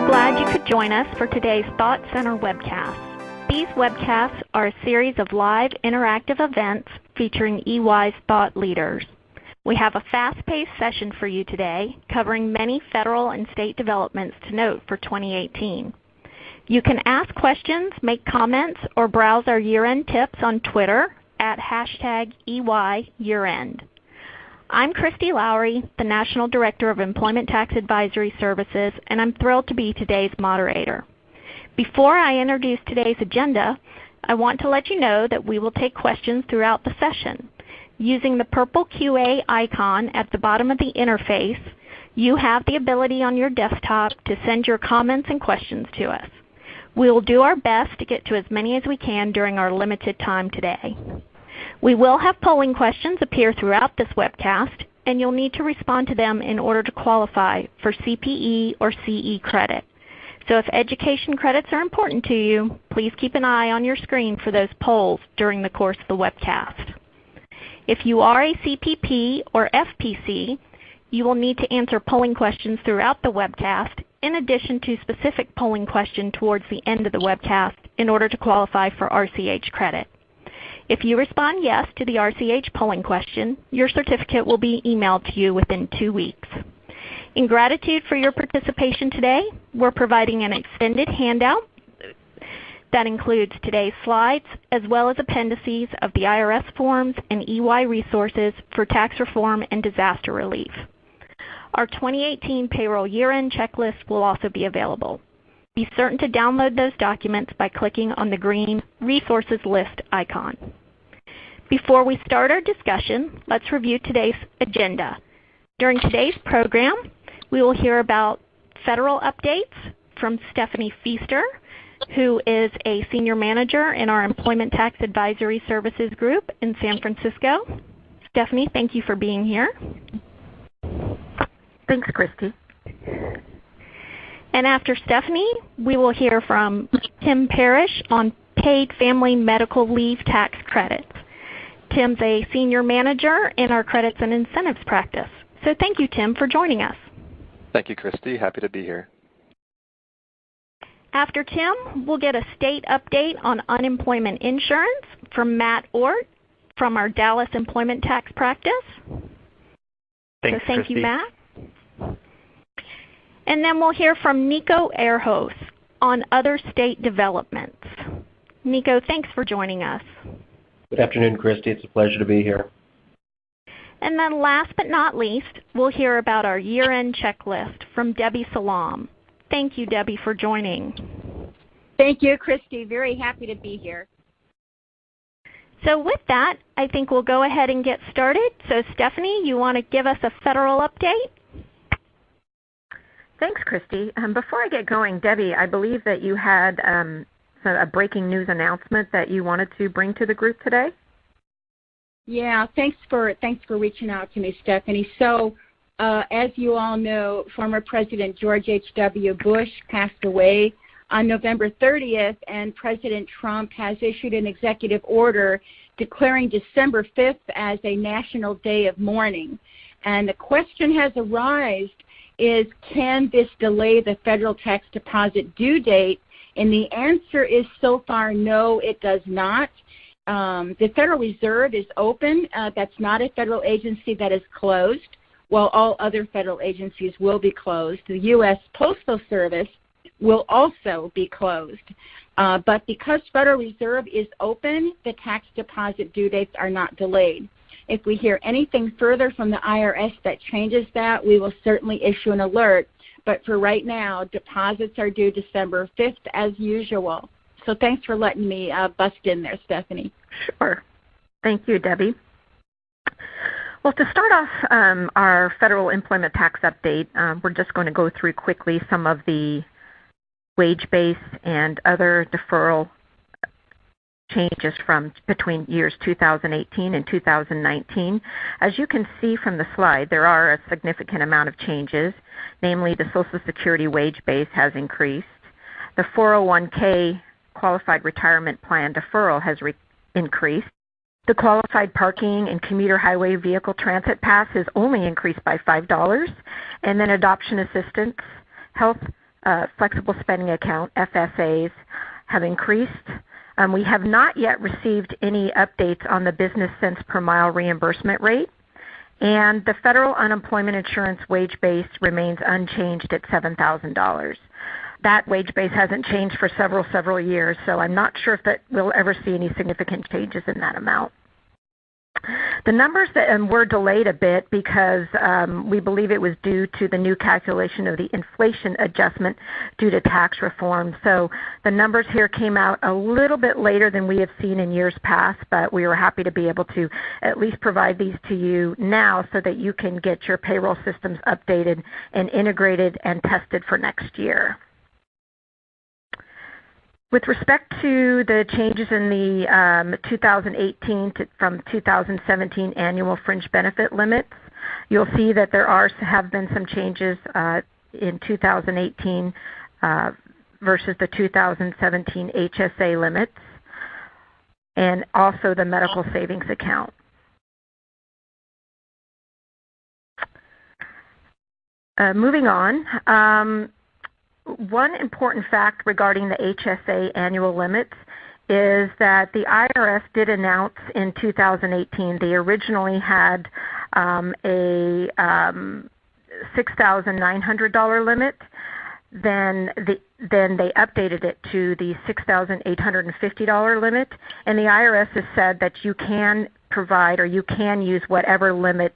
We're glad you could join us for today's Thought Center webcast. These webcasts are a series of live interactive events featuring EY's thought leaders. We have a fast-paced session for you today covering many federal and state developments to note for 2018. You can ask questions, make comments, or browse our year-end tips on Twitter at #EYYearEnd. I'm Christy Lowry, the National Director of Employment Tax Advisory Services, and I'm thrilled to be today's moderator. Before I introduce today's agenda, I want to let you know that we will take questions throughout the session. Using the purple QA icon at the bottom of the interface, you have the ability on your desktop to send your comments and questions to us. We will do our best to get to as many as we can during our limited time today. We will have polling questions appear throughout this webcast, and you'll need to respond to them in order to qualify for CPE or CE credit. So if education credits are important to you, please keep an eye on your screen for those polls during the course of the webcast. If you are a CPP or FPC, you will need to answer polling questions throughout the webcast, in addition to specific polling question towards the end of the webcast in order to qualify for RCH credit. If you respond yes to the RCH polling question, your certificate will be emailed to you within 2 weeks. In gratitude for your participation today, we're providing an extended handout that includes today's slides as well as appendices of the IRS forms and EY resources for tax reform and disaster relief. Our 2018 payroll year-end checklist will also be available. Be certain to download those documents by clicking on the green Resources List icon. Before we start our discussion, let's review today's agenda. During today's program, we will hear about federal updates from Stephanie Feaster, who is a Senior Manager in our Employment Tax Advisory Services Group in San Francisco. Stephanie, thank you for being here. Thanks, Christy. And after Stephanie, we will hear from Tim Parrish on paid family medical leave tax credits. Tim's a Senior Manager in our Credits and Incentives practice. So thank you, Tim, for joining us. Thank you, Christy. Happy to be here. After Tim, we'll get a state update on unemployment insurance from Matt Ort from our Dallas Employment Tax practice. Thanks, so thank Christy. you, Matt. And then we'll hear from Nico Ehrhos on other state developments. Nico, thanks for joining us. Good afternoon, Christy. It's a pleasure to be here. And then last but not least, we'll hear about our year-end checklist from Debbie Salam. Thank you, Debbie, for joining. Thank you, Christy. Very happy to be here. So with that, I think we'll go ahead and get started. So Stephanie, you want to give us a federal update? Thanks, Christy. Before I get going, Debbie, I believe that you had a breaking news announcement that you wanted to bring to the group today. Yeah, thanks for reaching out to me, Stephanie. So as you all know, former President George H.W. Bush passed away on November 30th, and President Trump has issued an executive order declaring December 5th as a national day of mourning. And the question has arisen is, can this delay the federal tax deposit due date? And the answer is so far no, it does not. The Federal Reserve is open. That's not a federal agency that is closed, while all other federal agencies will be closed. The U.S. Postal Service will also be closed. But because Federal Reserve is open, the tax deposit due dates are not delayed. If we hear anything further from the IRS that changes that, we will certainly issue an alert. But for right now, deposits are due December 5th as usual. So thanks for letting me bust in there, Stephanie. Sure. Thank you, Debbie. Well, to start off our federal employment tax update, we're just going to go through quickly some of the wage base and other deferral changes from between years 2018 and 2019. As you can see from the slide, there are a significant amount of changes. Namely, the Social Security wage base has increased. The 401k qualified retirement plan deferral has increased. The qualified parking and commuter highway vehicle transit pass has only increased by $5. And then adoption assistance, health flexible spending account, FSAs, have increased. We have not yet received any updates on the business cents per mile reimbursement rate. And the federal unemployment insurance wage base remains unchanged at $7,000. That wage base hasn't changed for several years, so I'm not sure if we'll ever see any significant changes in that amount. The numbers were delayed a bit because we believe it was due to the new calculation of the inflation adjustment due to tax reform. So the numbers here came out a little bit later than we have seen in years past, but we were happy to be able to at least provide these to you now so that you can get your payroll systems updated and integrated and tested for next year. With respect to the changes in the 2018 from 2017 annual fringe benefit limits, you'll see that there have been some changes in 2018 versus the 2017 HSA limits and also the medical savings account. Moving on. One important fact regarding the HSA annual limits is that the IRS did announce in 2018 they originally had a $6,900 limit. Then they updated it to the $6,850 limit, and the IRS has said that you can provide or you can use whatever limit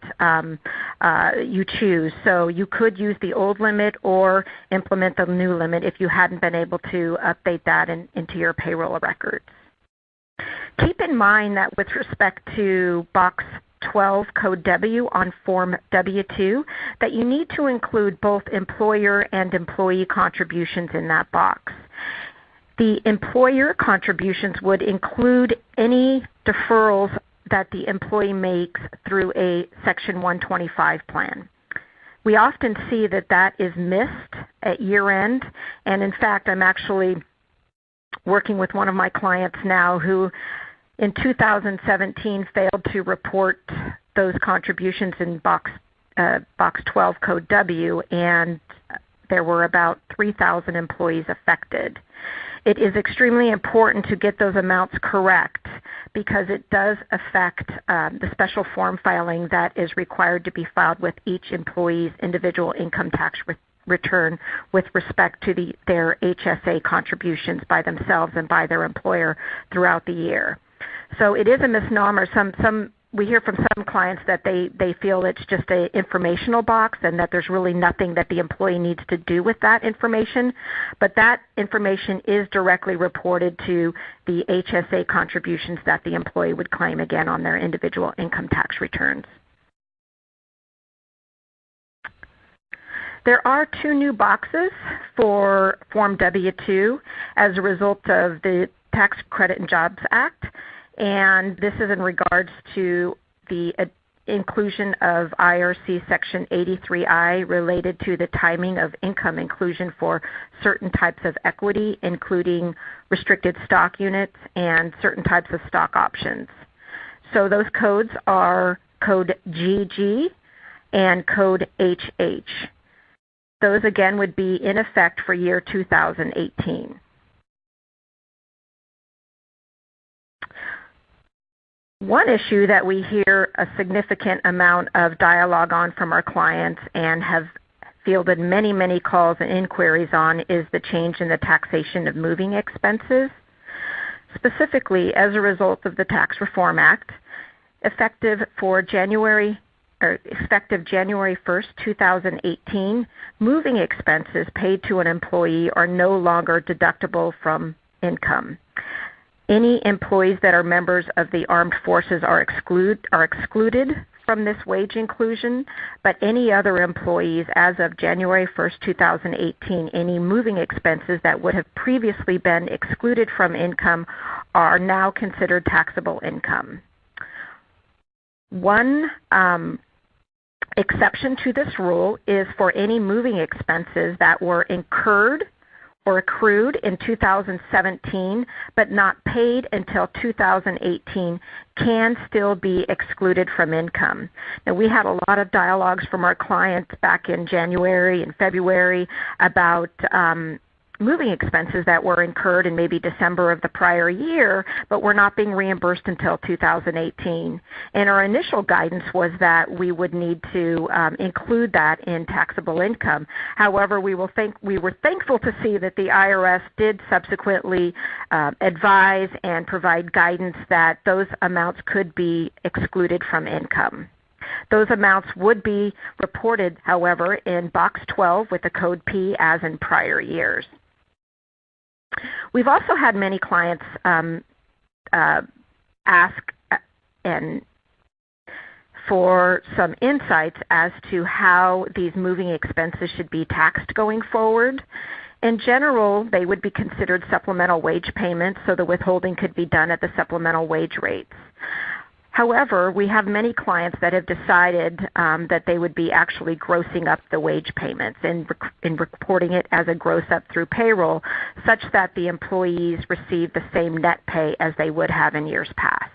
you choose. So you could use the old limit or implement the new limit if you hadn't been able to update that into your payroll records. Keep in mind that with respect to Box 12 Code W on Form W-2 that you need to include both employer and employee contributions in that box. The employer contributions would include any deferrals that the employee makes through a Section 125 plan. We often see that that is missed at year end, and in fact I'm actually working with one of my clients now who in 2017 failed to report those contributions in Box 12 Code W, and there were about 3,000 employees affected. It is extremely important to get those amounts correct because it does affect the special form filing that is required to be filed with each employee's individual income tax return with respect to their HSA contributions by themselves and by their employer throughout the year. So it is a misnomer. We hear from some clients that they feel it's just an informational box and that there's really nothing that the employee needs to do with that information. But that information is directly reported to the HSA contributions that the employee would claim again on their individual income tax returns. There are two new boxes for Form W-2 as a result of the Tax Credit and Jobs Act. And this is in regards to the inclusion of IRC Section 83I related to the timing of income inclusion for certain types of equity, including restricted stock units and certain types of stock options. So those codes are Code GG and Code HH. Those again would be in effect for year 2018. One issue that we hear a significant amount of dialogue on from our clients and have fielded many calls and inquiries on is the change in the taxation of moving expenses. Specifically, as a result of the Tax Reform Act, effective January 1st, 2018, moving expenses paid to an employee are no longer deductible from income. Any employees that are members of the armed forces are excluded from this wage inclusion, but any other employees as of January 1st, 2018, any moving expenses that would have previously been excluded from income are now considered taxable income. One exception to this rule is for any moving expenses that were incurred or accrued in 2017 but not paid until 2018 can still be excluded from income. Now, we had a lot of dialogues from our clients back in January and February about moving expenses that were incurred in maybe December of the prior year, but were not being reimbursed until 2018. And our initial guidance was that we would need to include that in taxable income. However, we were thankful to see that the IRS did subsequently advise and provide guidance that those amounts could be excluded from income. Those amounts would be reported, however, in Box 12 with the code P as in prior years. We've also had many clients ask for some insights as to how these moving expenses should be taxed going forward. In general, they would be considered supplemental wage payments, so the withholding could be done at the supplemental wage rates. However, we have many clients that have decided that they would be actually grossing up the wage payments and reporting it as a gross up through payroll, such that the employees receive the same net pay as they would have in years past.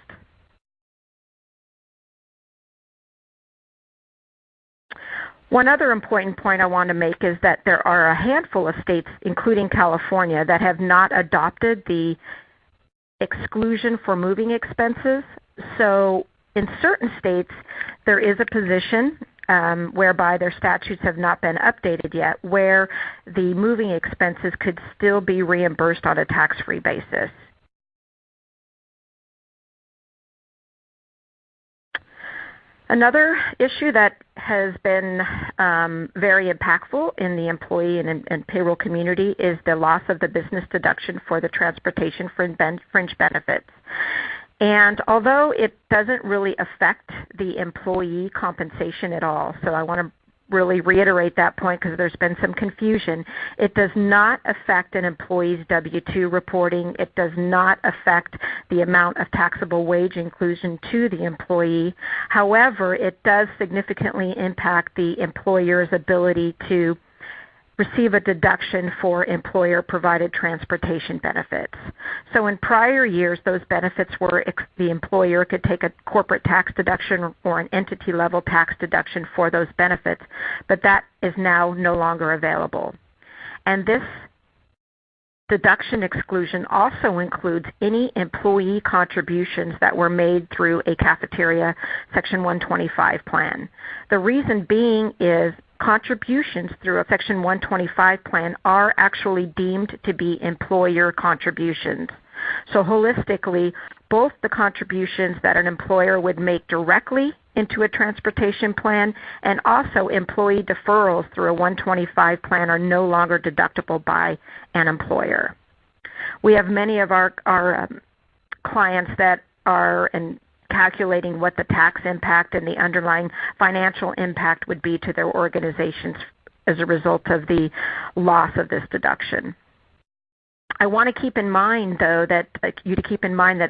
One other important point I want to make is that there are a handful of states, including California, that have not adopted the exclusion for moving expenses. So in certain states, there is a position whereby their statutes have not been updated yet, where the moving expenses could still be reimbursed on a tax-free basis. Another issue that has been very impactful in the employee and payroll community is the loss of the business deduction for the transportation fringe benefits. And although it doesn't really affect the employee compensation at all, so I want to really reiterate that point because there's been some confusion, it does not affect an employee's W-2 reporting. It does not affect the amount of taxable wage inclusion to the employee. However, it does significantly impact the employer's ability to receive a deduction for employer-provided transportation benefits. So in prior years, those benefits were the employer could take a corporate tax deduction or an entity-level tax deduction for those benefits, but that is now no longer available. And this deduction exclusion also includes any employee contributions that were made through a cafeteria Section 125 plan. The reason being is contributions through a Section 125 plan are actually deemed to be employer contributions. So holistically, both the contributions that an employer would make directly into a transportation plan and also employee deferrals through a 125 plan are no longer deductible by an employer. We have many of our clients that are calculating what the tax impact and the underlying financial impact would be to their organizations as a result of the loss of this deduction. I want to keep in mind, though, that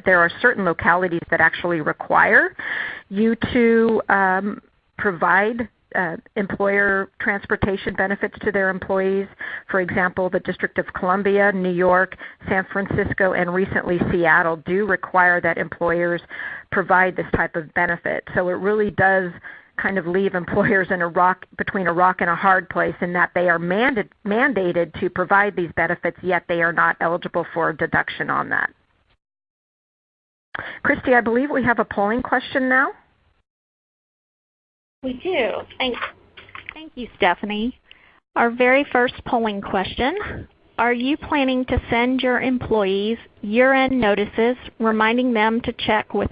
there are certain localities that actually require you to provide employer transportation benefits to their employees. For example, the District of Columbia, New York, San Francisco, and recently Seattle do require that employers provide this type of benefit. So it really does kind of leave employers in between a rock and a hard place in that they are mandated to provide these benefits, yet they are not eligible for a deduction on that. Christy, I believe we have a polling question now. We do. Thank you, Stephanie. Our very first polling question: are you planning to send your employees year-end notices reminding them to check with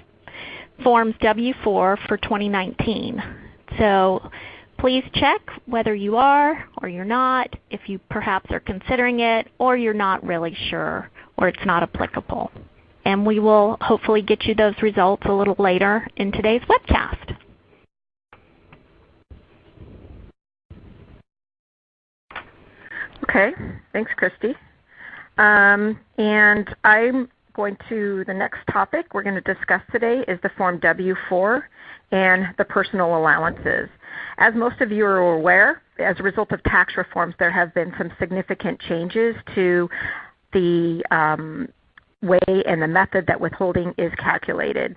Forms W-4 for 2019? So please check whether you are or you're not, if you perhaps are considering it or you're not really sure or it's not applicable. And we will hopefully get you those results a little later in today's webcast. Okay, thanks, Christy. And I'm going to, the next topic we're going to discuss today is the Form W-4 and the personal allowances. As most of you are aware, as a result of tax reforms, there have been some significant changes to the way and the method that withholding is calculated.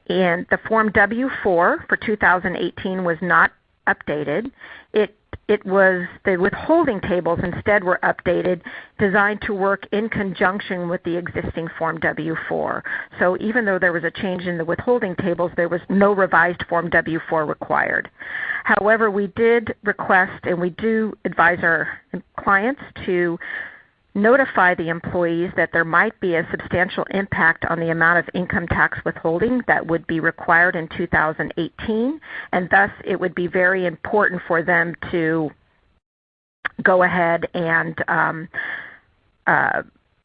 And the Form W-4 for 2018 was not updated. The withholding tables instead were updated, designed to work in conjunction with the existing Form W-4. So even though there was a change in the withholding tables, there was no revised Form W-4 required. However, we did request, and we do advise our clients to notify the employees that there might be a substantial impact on the amount of income tax withholding that would be required in 2018, and thus it would be very important for them to go ahead and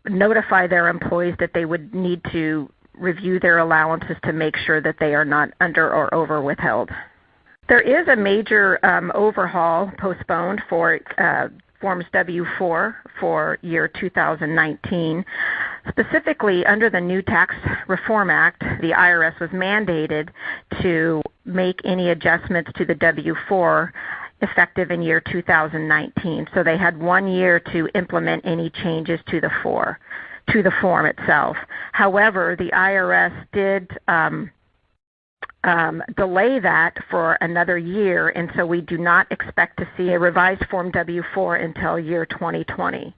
notify their employees that they would need to review their allowances to make sure that they are not under or over withheld. There is a major overhaul postponed for Forms W-4 for year 2019. Specifically, under the new Tax Reform Act, the IRS was mandated to make any adjustments to the W-4 effective in year 2019. So they had 1 year to implement any changes to the form itself. However, the IRS did delay that for another year, and so we do not expect to see a revised Form W-4 until year 2020.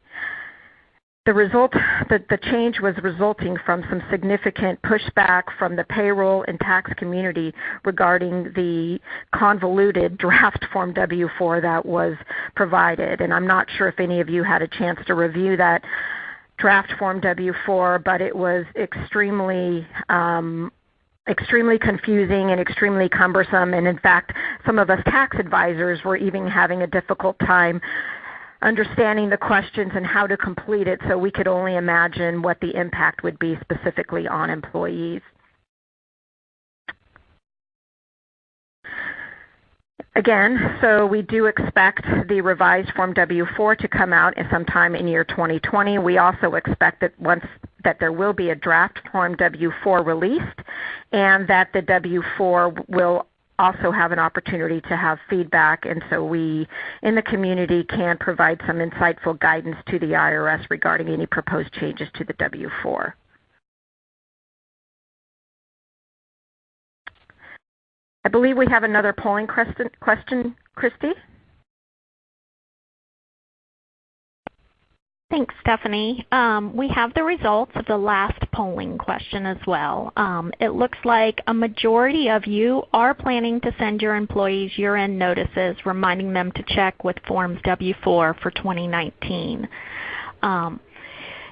The change was resulting from some significant pushback from the payroll and tax community regarding the convoluted draft Form W-4 that was provided. And I'm not sure if any of you had a chance to review that draft Form W-4, but it was extremely confusing and extremely cumbersome, and in fact, some of us tax advisors were even having a difficult time understanding the questions and how to complete it, so we could only imagine what the impact would be specifically on employees. Again, so we do expect the revised Form W-4 to come out sometime in year 2020. We also expect that there will be a draft Form W-4 released, and that the W-4 will also have an opportunity to have feedback, and so we in the community can provide some insightful guidance to the IRS regarding any proposed changes to the W-4. I believe we have another polling question, Christy? Thanks, Stephanie. We have the results of the last polling question as well. It looks like a majority of you are planning to send your employees year-end notices reminding them to check with Forms W-4 for 2019.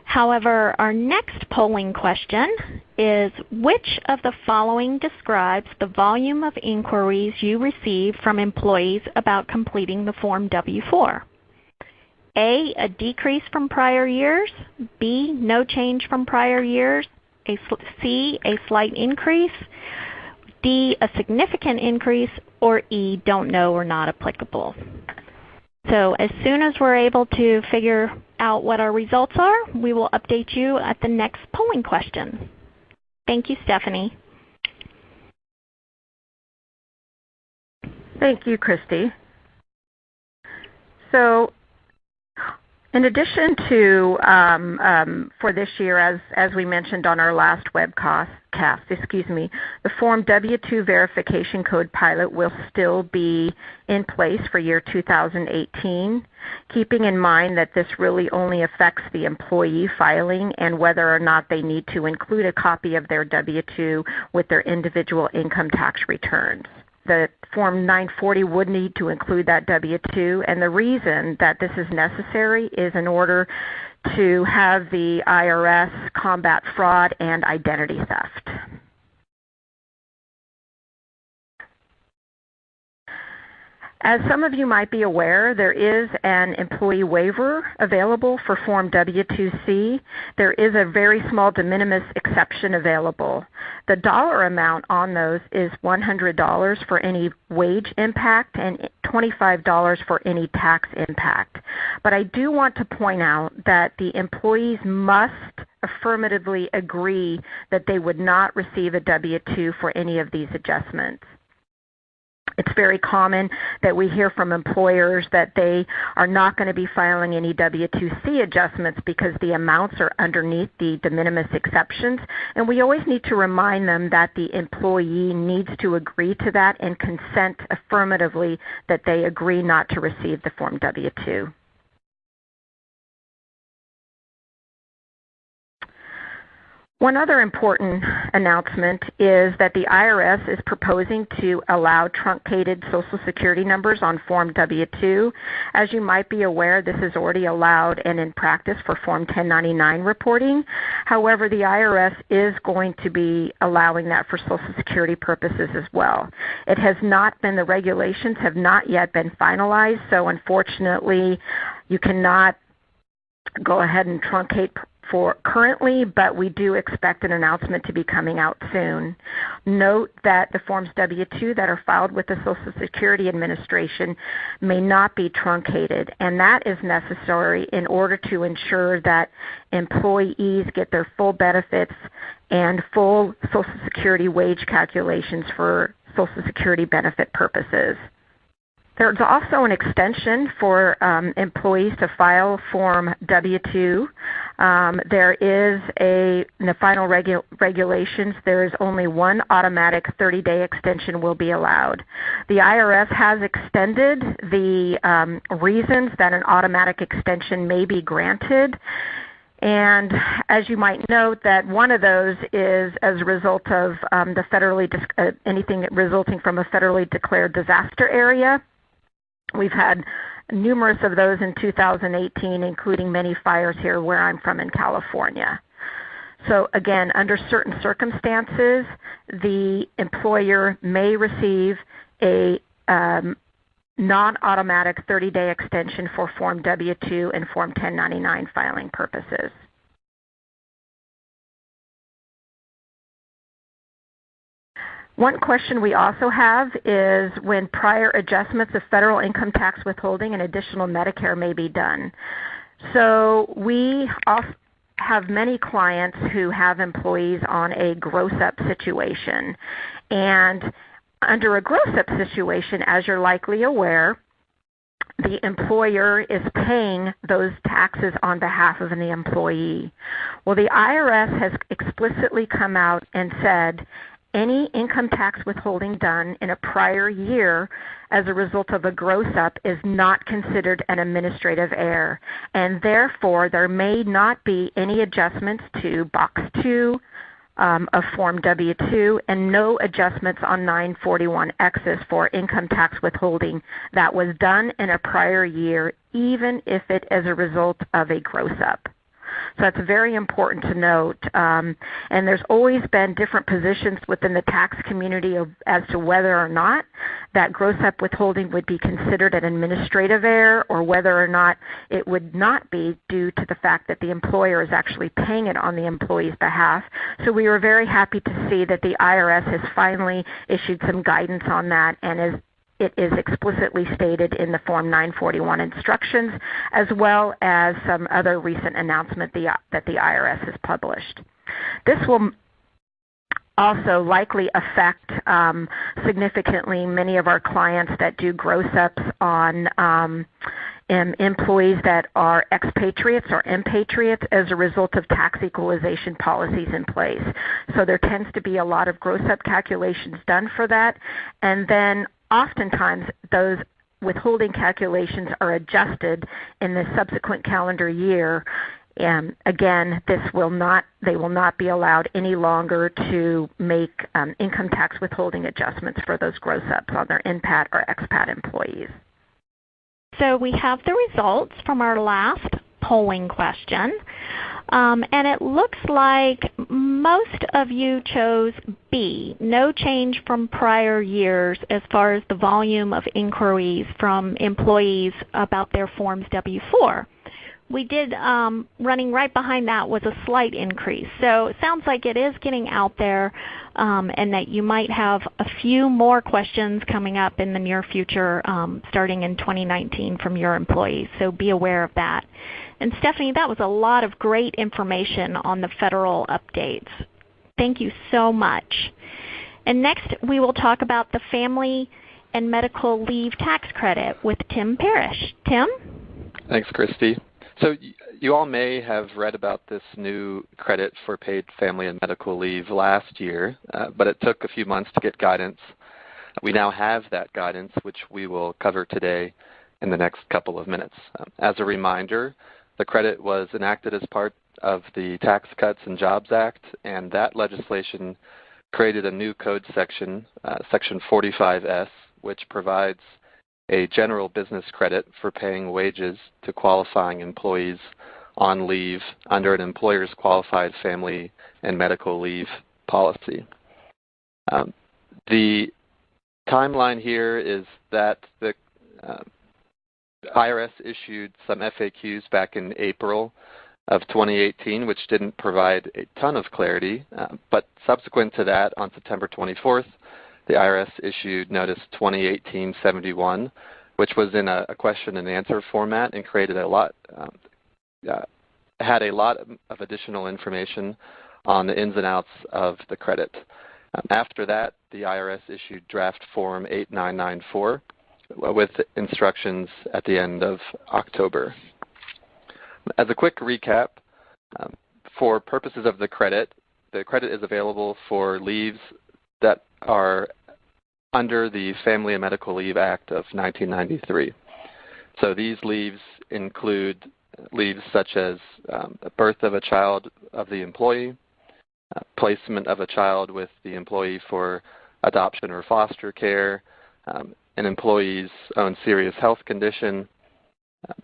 However, our next polling question is, which of the following describes the volume of inquiries you receive from employees about completing the Form W-4? A decrease from prior years, B, no change from prior years, C, a slight increase, D, a significant increase, or E, don't know or not applicable. So as soon as we're able to figure out what our results are, we will update you at the next polling question. Thank you, Stephanie. Thank you, Christy. So in addition to, for this year, as we mentioned on our last webcast, the Form W-2 verification code pilot will still be in place for year 2018, keeping in mind that this really only affects the employee filing and whether or not they need to include a copy of their W-2 with their individual income tax returns. The Form 940 would need to include that W-2, and the reason that this is necessary is in order to have the IRS combat fraud and identity theft. As some of you might be aware, there is an employee waiver available for Form W-2C. There is a very small de minimis exception available. The dollar amount on those is $100 for any wage impact and $25 for any tax impact. But I do want to point out that the employees must affirmatively agree that they would not receive a W-2 for any of these adjustments. It's very common that we hear from employers that they are not going to be filing any W-2C adjustments because the amounts are underneath the de minimis exceptions. And we always need to remind them that the employee needs to agree to that and consent affirmatively that they agree not to receive the Form W-2. One other important announcement is that the IRS is proposing to allow truncated Social Security numbers on Form W-2. As you might be aware, this is already allowed and in practice for Form 1099 reporting. However, the IRS is going to be allowing that for Social Security purposes as well. It has not been, the regulations have not yet been finalized, so unfortunately you cannot go ahead and truncate for currently, but we do expect an announcement to be coming out soon. Note that the Forms W-2 that are filed with the Social Security Administration may not be truncated, and that is necessary in order to ensure that employees get their full benefits and full Social Security wage calculations for Social Security benefit purposes. There's also an extension for employees to file Form W-2. There is in the final regulations, there is only one automatic 30-day extension will be allowed. The IRS has extended the reasons that an automatic extension may be granted. And as you might note, that one of those is as a result of the anything resulting from a federally declared disaster area. We've had numerous of those in 2018, including many fires here where I'm from in California. So again, under certain circumstances, the employer may receive a non-automatic 30-day extension for Form W-2 and Form 1099 filing purposes. One question we also have is when prior adjustments of federal income tax withholding and additional Medicare may be done. So we also have many clients who have employees on a gross-up situation. And under a gross-up situation, as you're likely aware, the employer is paying those taxes on behalf of the employee. Well, the IRS has explicitly come out and said any income tax withholding done in a prior year as a result of a gross-up is not considered an administrative error, and therefore there may not be any adjustments to Box 2 of Form W-2 and no adjustments on 941Xs for income tax withholding that was done in a prior year, even if it is a result of a gross-up. So that's very important to note. And there's always been different positions within the tax community as to whether or not that gross-up withholding would be considered an administrative error or whether or not it would not be due to the fact that the employer is actually paying it on the employee's behalf. So we were very happy to see that the IRS has finally issued some guidance on that, and it is explicitly stated in the Form 941 instructions, as well as some other recent announcement that the IRS has published. This will also likely affect significantly many of our clients that do gross-ups on employees that are expatriates or impatriates as a result of tax equalization policies in place. So there tends to be a lot of gross-up calculations done for that, and then oftentimes those withholding calculations are adjusted in the subsequent calendar year. And again, they will not be allowed any longer to make income tax withholding adjustments for those gross-ups on their INPAT or expat employees. So we have the results from our last polling question. And it looks like most of you chose B, no change from prior years as far as the volume of inquiries from employees about their Forms W-4. We did, running right behind that was a slight increase. So it sounds like it is getting out there and that you might have a few more questions coming up in the near future starting in 2019 from your employees. So be aware of that. And Stephanie, that was a lot of great information on the federal updates. Thank you so much. And next we will talk about the Family and Medical Leave Tax Credit with Tim Parrish. Tim? Thanks, Christy. So you all may have read about this new credit for paid family and medical leave last year, but it took a few months to get guidance. We now have that guidance, which we will cover today in the next couple of minutes. As a reminder, the credit was enacted as part of the Tax Cuts and Jobs Act, and that legislation created a new code section, Section 45S, which provides a general business credit for paying wages to qualifying employees on leave under an employer's qualified family and medical leave policy. The timeline here is that the IRS issued some FAQs back in April of 2018, which didn't provide a ton of clarity, but subsequent to that, on September 24th, the IRS issued Notice 2018-71, which was in a question and answer format and created had a lot of additional information on the ins and outs of the credit. After that, the IRS issued Draft Form 8994 with instructions at the end of October. As a quick recap, for purposes of the credit is available for leaves that are under the Family and Medical Leave Act of 1993. So these leaves include leaves such as birth of a child of the employee, placement of a child with the employee for adoption or foster care, an employee's own serious health condition,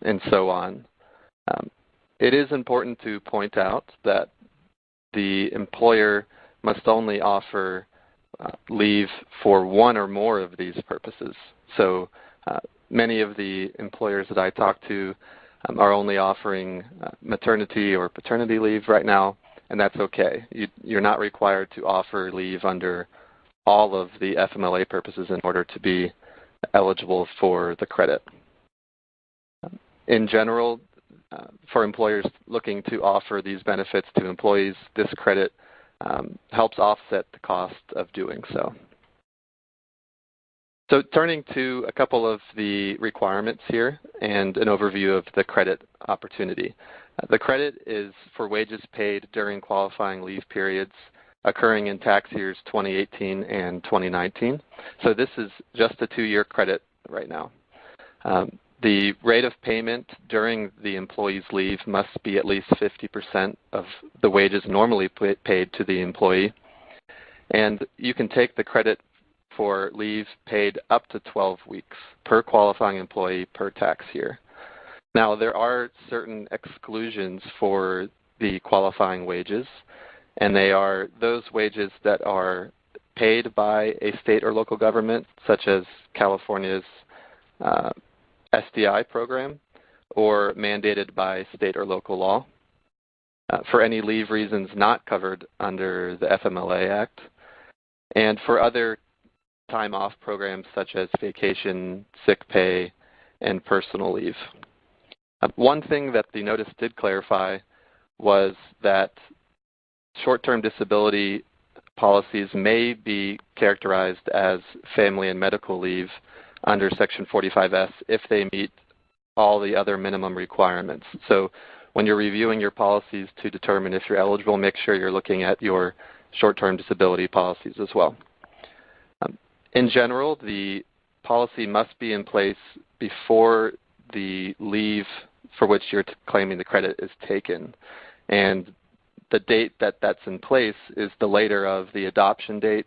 and so on. It is important to point out that the employer must only offer leave for one or more of these purposes. So many of the employers that I talk to are only offering maternity or paternity leave right now, and that's okay. You're not required to offer leave under all of the FMLA purposes in order to be eligible for the credit. In general, for employers looking to offer these benefits to employees, this credit helps offset the cost of doing so. So turning to a couple of the requirements here and an overview of the credit opportunity. The credit is for wages paid during qualifying leave periods occurring in tax years 2018 and 2019. So this is just a 2-year credit right now. The rate of payment during the employee's leave must be at least 50% of the wages normally paid to the employee. And you can take the credit for leave paid up to 12 weeks per qualifying employee per tax year. Now, there are certain exclusions for the qualifying wages, and they are those wages that are paid by a state or local government, such as California's SDI program, or mandated by state or local law, for any leave reasons not covered under the FMLA Act, and for other time off programs such as vacation, sick pay, and personal leave. One thing that the notice did clarify was that short-term disability policies may be characterized as family and medical leave under Section 45S if they meet all the other minimum requirements. So when you're reviewing your policies to determine if you're eligible, make sure you're looking at your short-term disability policies as well. In general, the policy must be in place before the leave for which you're claiming the credit is taken. And the date that that's in place is the later of the adoption date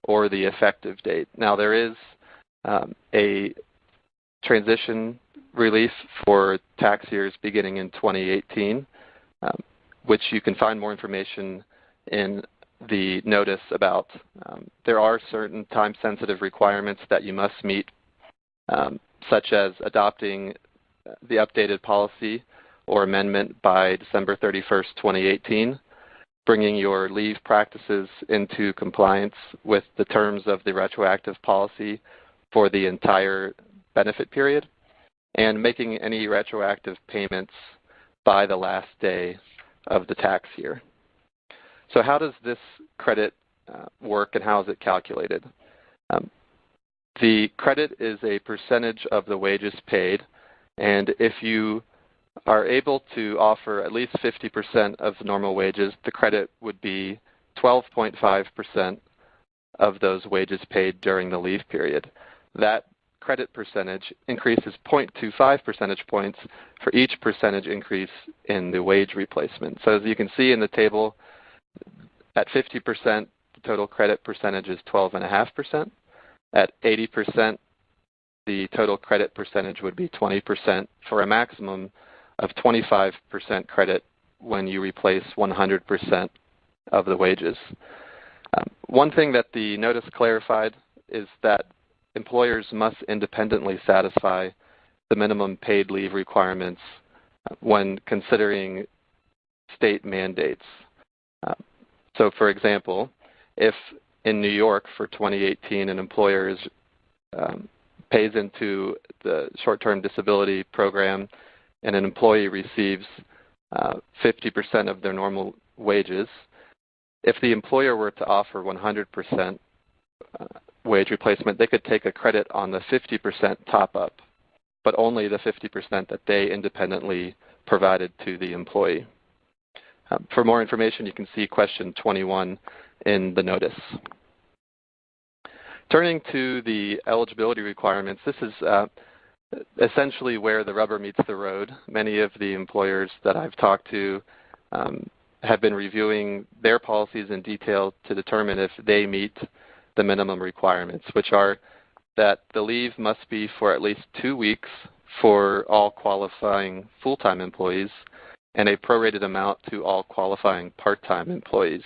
or the effective date. Now, there is a transition relief for tax years beginning in 2018, which you can find more information in the notice about. There are certain time-sensitive requirements that you must meet, such as adopting the updated policy or amendment by December 31st, 2018, bringing your leave practices into compliance with the terms of the retroactive policy for the entire benefit period, and making any retroactive payments by the last day of the tax year. So how does this credit work, and how is it calculated? The credit is a percentage of the wages paid, and if you are able to offer at least 50% of the normal wages, the credit would be 12.5% of those wages paid during the leave period. That credit percentage increases 0.25 percentage points for each percentage increase in the wage replacement. So as you can see in the table, at 50%, the total credit percentage is 12.5%. At 80%, the total credit percentage would be 20%, for a maximum of 25% credit when you replace 100% of the wages. One thing that the notice clarified is that employers must independently satisfy the minimum paid leave requirements when considering state mandates. So for example, if in New York for 2018 an employer pays into the short-term disability program and an employee receives 50% of their normal wages, if the employer were to offer 100% wage replacement, they could take a credit on the 50% top-up, but only the 50% that they independently provided to the employee. For more information, you can see question 21 in the notice. Turning to the eligibility requirements, this is essentially where the rubber meets the road. Many of the employers that I've talked to have been reviewing their policies in detail to determine if they meet the minimum requirements, which are that the leave must be for at least 2 weeks for all qualifying full-time employees and a prorated amount to all qualifying part-time employees.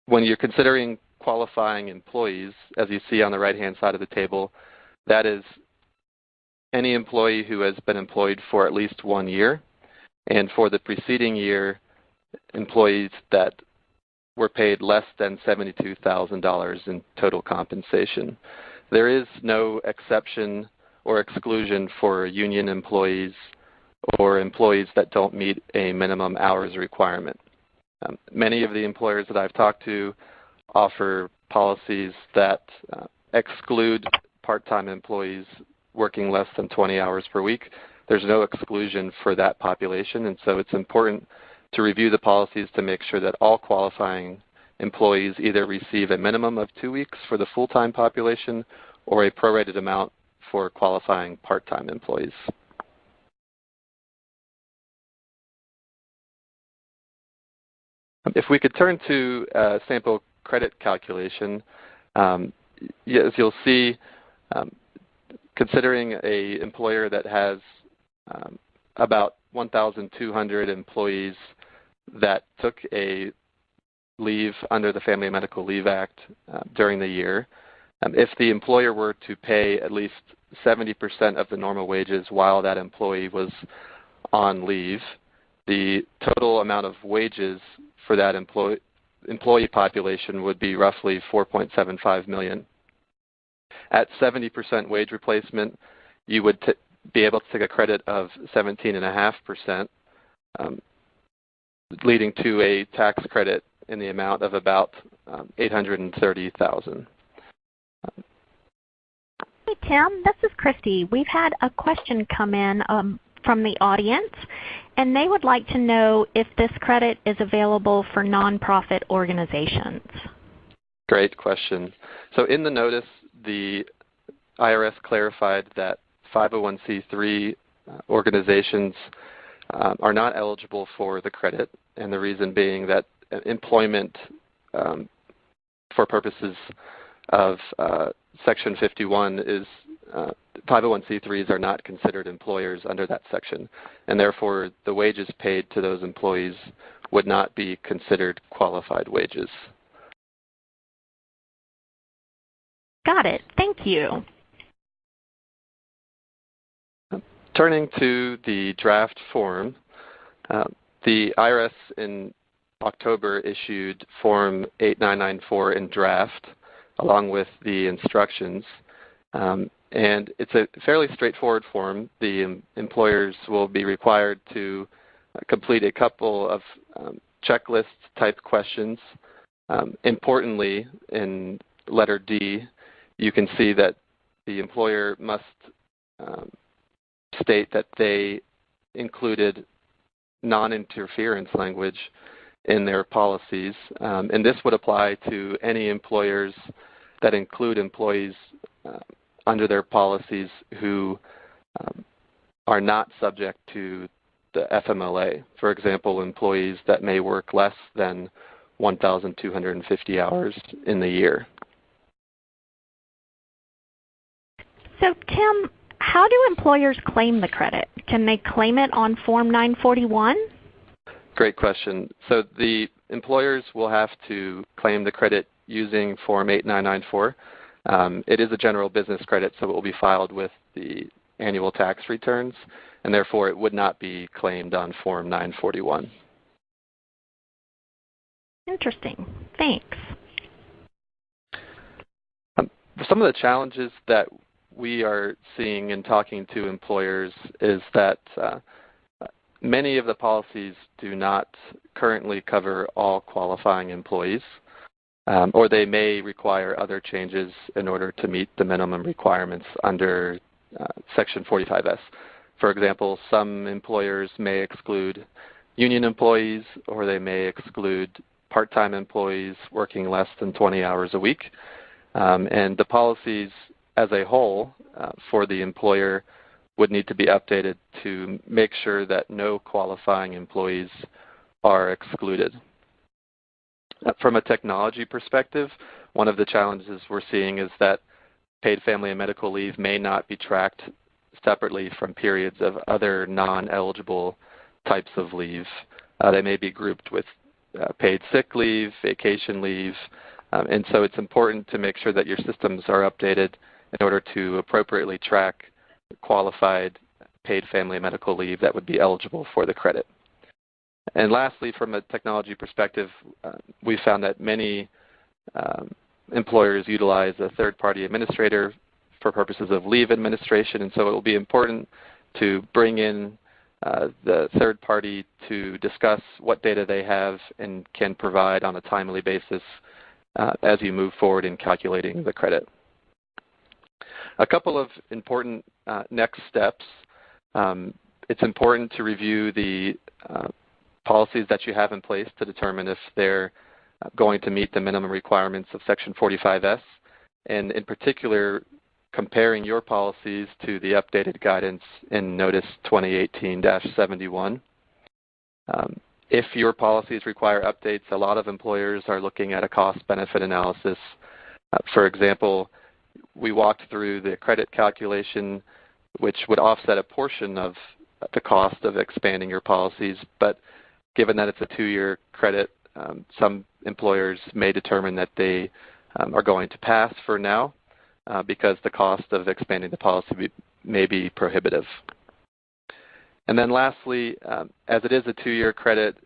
When you're considering qualifying employees, as you see on the right-hand side of the table, that is any employee who has been employed for at least 1 year, and for the preceding year, employees that were paid less than $72,000 in total compensation. There is no exception or exclusion for union employees or employees that don't meet a minimum hours requirement. Many of the employers that I've talked to offer policies that exclude part-time employees working less than 20 hours per week. There's no exclusion for that population, and so it's important to review the policies to make sure that all qualifying employees either receive a minimum of 2 weeks for the full-time population or a prorated amount for qualifying part-time employees. If we could turn to sample credit calculation, as you'll see, considering an employer that has about 1,200 employees that took a leave under the Family and Medical Leave Act during the year, if the employer were to pay at least 70% of the normal wages while that employee was on leave, the total amount of wages for that employee population would be roughly $4.75 million. At 70% wage replacement, you would be able to take a credit of 17.5%, leading to a tax credit in the amount of about $830,000. Hey, Tim, this is Christy. We've had a question come in from the audience, and they would like to know if this credit is available for nonprofit organizations. Great question. So in the notice, the IRS clarified that 501c3 organizations are not eligible for the credit, and the reason being that employment for purposes of Section 51 is 501c3s are not considered employers under that section, and therefore the wages paid to those employees would not be considered qualified wages. Got it. Thank you. Turning to the draft form, the IRS in October issued Form 8994 in draft, along with the instructions. And it's a fairly straightforward form. The employers will be required to complete a couple of checklist type questions. Importantly, in letter D, you can see that the employer must state that they included non-interference language in their policies. And this would apply to any employers that include employees under their policies who are not subject to the FMLA. For example, employees that may work less than 1,250 hours in the year. So Tim, how do employers claim the credit? Can they claim it on Form 941? Great question. So the employers will have to claim the credit using Form 8994. It is a general business credit, so it will be filed with the annual tax returns, and therefore it would not be claimed on Form 941. Interesting. Thanks. Some of the challenges that we are seeing in talking to employers is that many of the policies do not currently cover all qualifying employees, or they may require other changes in order to meet the minimum requirements under Section 45S. For example, some employers may exclude union employees, or they may exclude part-time employees working less than 20 hours a week. And the policies as a whole for the employer would need to be updated to make sure that no qualifying employees are excluded. From a technology perspective, one of the challenges we're seeing is that paid family and medical leave may not be tracked separately from periods of other non-eligible types of leave. They may be grouped with paid sick leave, vacation leave, and so it's important to make sure that your systems are updated in order to appropriately track qualified paid family and medical leave that would be eligible for the credit. And lastly, from a technology perspective, we found that many employers utilize a third-party administrator for purposes of leave administration, and so it will be important to bring in the third party to discuss what data they have and can provide on a timely basis as you move forward in calculating the credit. A couple of important next steps. It's important to review the policies that you have in place to determine if they're going to meet the minimum requirements of Section 45S, and in particular, comparing your policies to the updated guidance in Notice 2018-71. If your policies require updates, a lot of employers are looking at a cost-benefit analysis. For example, we walked through the credit calculation, which would offset a portion of the cost of expanding your policies, but given that it's a 2-year credit, some employers may determine that they are going to pass for now because the cost of expanding the policy may be prohibitive. And then lastly, as it is a 2-year credit,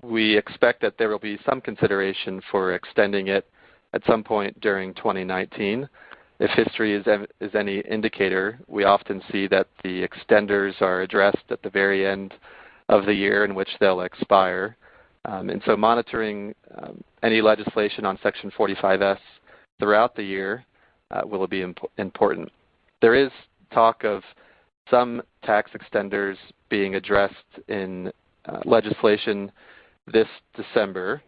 we expect that there will be some consideration for extending it at some point during 2019. If history is any indicator, we often see that the extenders are addressed at the very end of the year in which they'll expire. And so monitoring any legislation on Section 45S throughout the year will be important. There is talk of some tax extenders being addressed in legislation this December,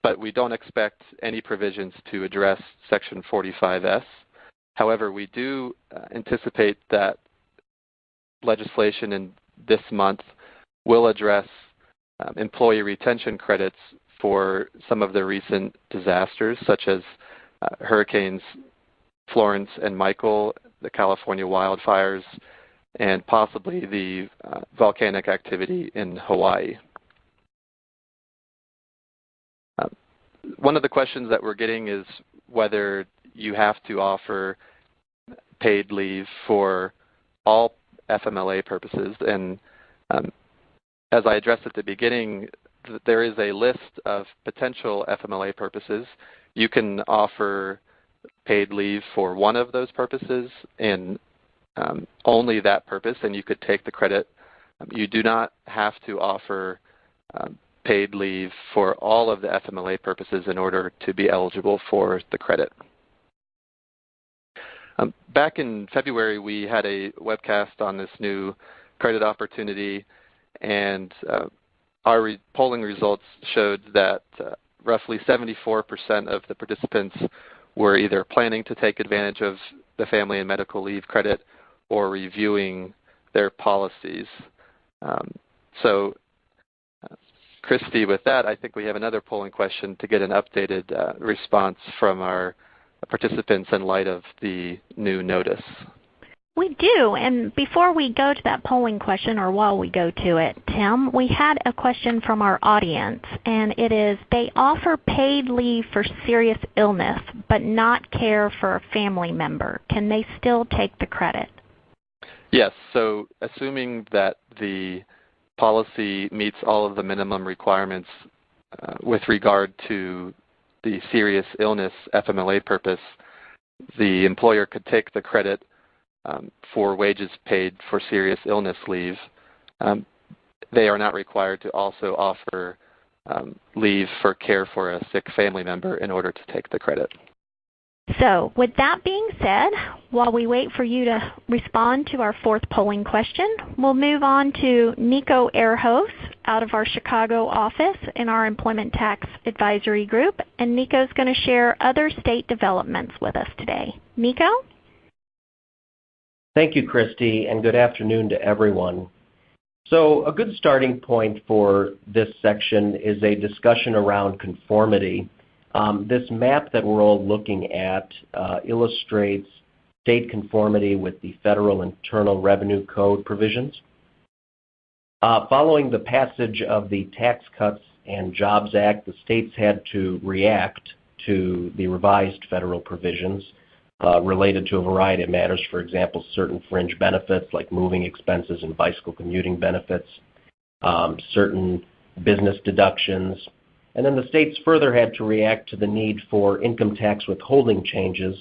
but we don't expect any provisions to address Section 45S. However, we do anticipate that legislation in this month will address employee retention credits for some of the recent disasters, such as Hurricanes Florence and Michael, the California wildfires, and possibly the volcanic activity in Hawaii. One of the questions that we're getting is whether you have to offer paid leave for all FMLA purposes. And as I addressed at the beginning, there is a list of potential FMLA purposes. You can offer paid leave for one of those purposes and only that purpose, and you could take the credit. You do not have to offer paid leave for all of the FMLA purposes in order to be eligible for the credit. Back in February, we had a webcast on this new credit opportunity, and our polling results showed that roughly 74% of the participants were either planning to take advantage of the family and medical leave credit or reviewing their policies. Christy, with that, I think we have another polling question to get an updated response from our participants in light of the new notice. We do, and before we go to that polling question, or while we go to it, Tim, we had a question from our audience, and it is, they offer paid leave for serious illness, but not care for a family member. Can they still take the credit? Yes, so assuming that the policy meets all of the minimum requirements with regard to the serious illness FMLA purpose, the employer could take the credit for wages paid for serious illness leave. They are not required to also offer leave for care for a sick family member in order to take the credit. So with that being said, while we wait for you to respond to our fourth polling question, we'll move on to Nico Ehrhoff out of our Chicago office in our Employment Tax Advisory Group, and Nico's going to share other state developments with us today. Nico? Thank you, Christy, and good afternoon to everyone. So a good starting point for this section is a discussion around conformity. This map that we're all looking at illustrates state conformity with the Federal Internal Revenue Code provisions. Following the passage of the Tax Cuts and Jobs Act, the states had to react to the revised federal provisions related to a variety of matters, for example, certain fringe benefits like moving expenses and bicycle commuting benefits, certain business deductions, and then the states further had to react to the need for income tax withholding changes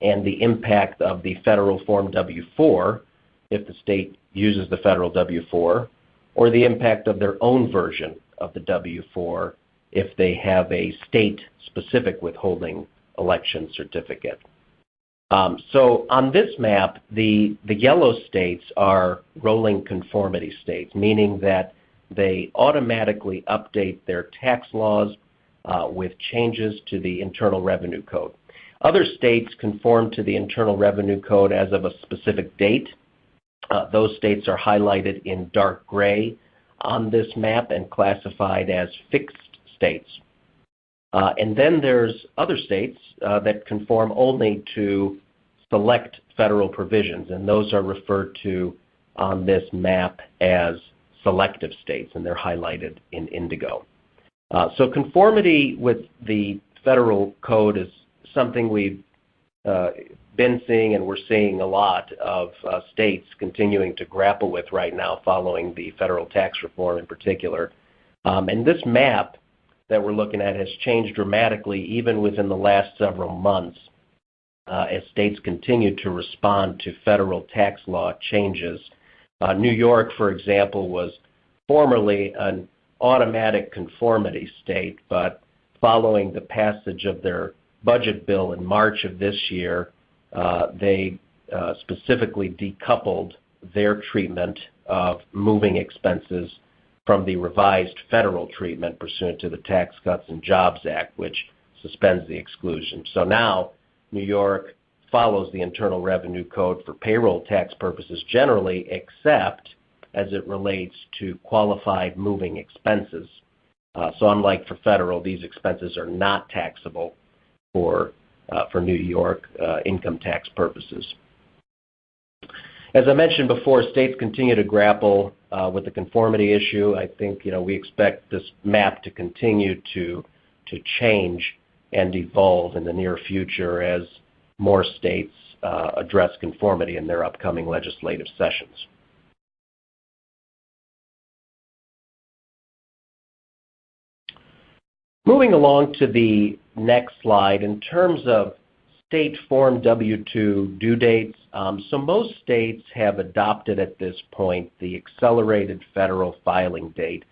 and the impact of the federal Form W-4 if the state uses the federal W-4, or the impact of their own version of the W-4 if they have a state-specific withholding election certificate. So on this map, the yellow states are rolling conformity states, meaning that they automatically update their tax laws with changes to the Internal Revenue Code. Other states conform to the Internal Revenue Code as of a specific date. Those states are highlighted in dark gray on this map and classified as fixed states. And then there's other states that conform only to select federal provisions, and those are referred to on this map as selective states, and they're highlighted in indigo. So conformity with the federal code is something we've been seeing, and we're seeing a lot of states continuing to grapple with right now following the federal tax reform in particular. And this map that we're looking at has changed dramatically even within the last several months as states continue to respond to federal tax law changes. New York, for example, was formerly an automatic conformity state, but following the passage of their budget bill in March of this year, they specifically decoupled their treatment of moving expenses from the revised federal treatment pursuant to the Tax Cuts and Jobs Act, which suspends the exclusion. So now New York follows the Internal Revenue Code for payroll tax purposes generally, except as it relates to qualified moving expenses. So unlike for federal, these expenses are not taxable for New York income tax purposes. As I mentioned before, states continue to grapple with the conformity issue. I think we expect this map to continue to change and evolve in the near future as more states address conformity in their upcoming legislative sessions. Moving along to the next slide, in terms of state Form W-2 due dates, so most states have adopted at this point the accelerated federal filing date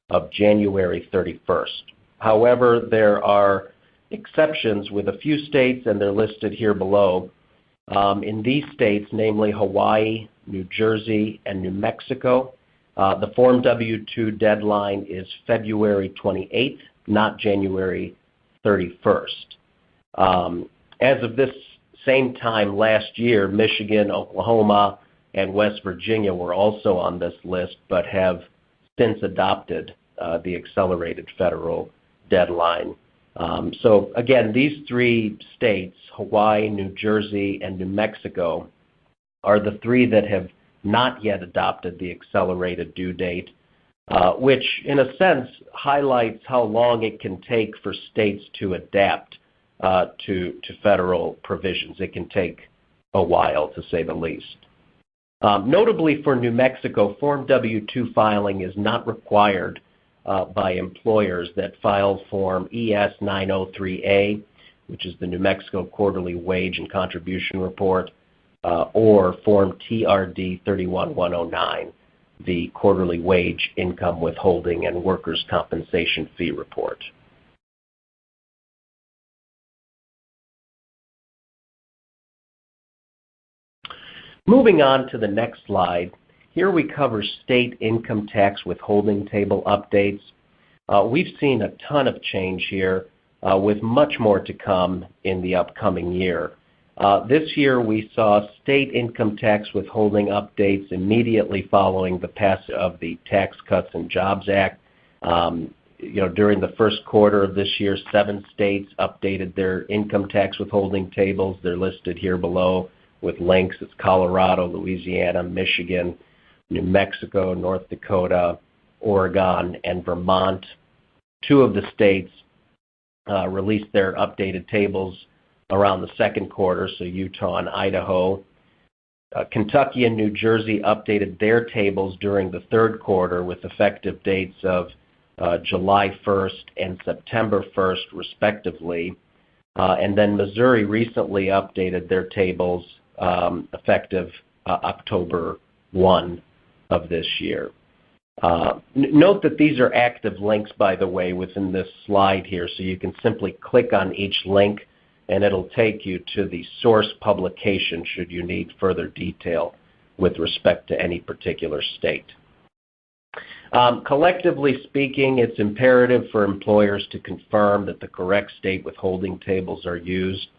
of January 31st. However, there are exceptions with a few states, and they're listed here below. In these states, namely Hawaii, New Jersey, and New Mexico, the Form W-2 deadline is February 28th, not January 31st. As of this same time last year, Michigan, Oklahoma, and West Virginia were also on this list, but have since adopted the accelerated federal deadline. So again, these three states, Hawaii, New Jersey, and New Mexico, are the three that have not yet adopted the accelerated due date, which in a sense highlights how long it can take for states to adapt to federal provisions. It can take a while, to say the least. Notably for New Mexico, Form W-2 filing is not required by employers that file Form ES-903A, which is the New Mexico Quarterly Wage and Contribution Report, or Form TRD-31109, the Quarterly Wage, Income Withholding, and Workers' Compensation Fee Report. Moving on to the next slide, here we cover state income tax withholding table updates. We've seen a ton of change here, with much more to come in the upcoming year. This year we saw state income tax withholding updates immediately following the passage of the Tax Cuts and Jobs Act. During the first quarter of this year, 7 states updated their income tax withholding tables. They're listed here below with links. It's Colorado, Louisiana, Michigan, New Mexico, North Dakota, Oregon, and Vermont. 2 of the states released their updated tables around the second quarter, so Utah and Idaho. Kentucky and New Jersey updated their tables during the third quarter with effective dates of July 1st and September 1st, respectively. And then Missouri recently updated their tables effective October 1 of this year. Note that these are active links, by the way, within this slide here, so you can simply click on each link and it'll take you to the source publication should you need further detail with respect to any particular state. Collectively speaking, it's imperative for employers to confirm that the correct state withholding tables are used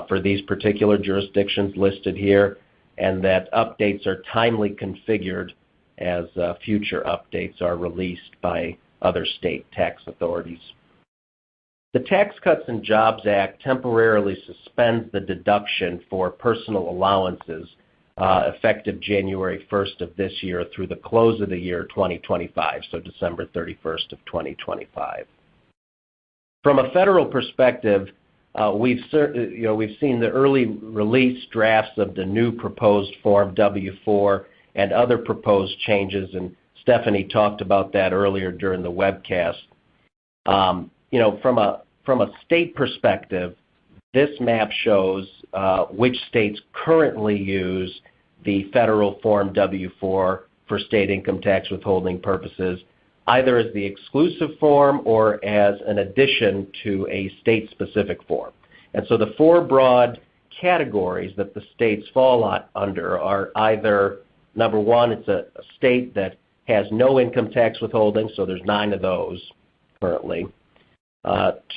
for these particular jurisdictions listed here, and that updates are timely configured as future updates are released by other state tax authorities. The Tax Cuts and Jobs Act temporarily suspends the deduction for personal allowances effective January 1st of this year through the close of the year 2025, so December 31st of 2025. From a federal perspective, we've seen the early release drafts of the new proposed Form W-4 and other proposed changes, and Stephanie talked about that earlier during the webcast. From a state perspective, this map shows which states currently use the federal Form W-4 for state income tax withholding purposes, either as the exclusive form or as an addition to a state-specific form. And so the 4 broad categories that the states fall under are either, number 1, it's a state that has no income tax withholding, so there's 9 of those currently.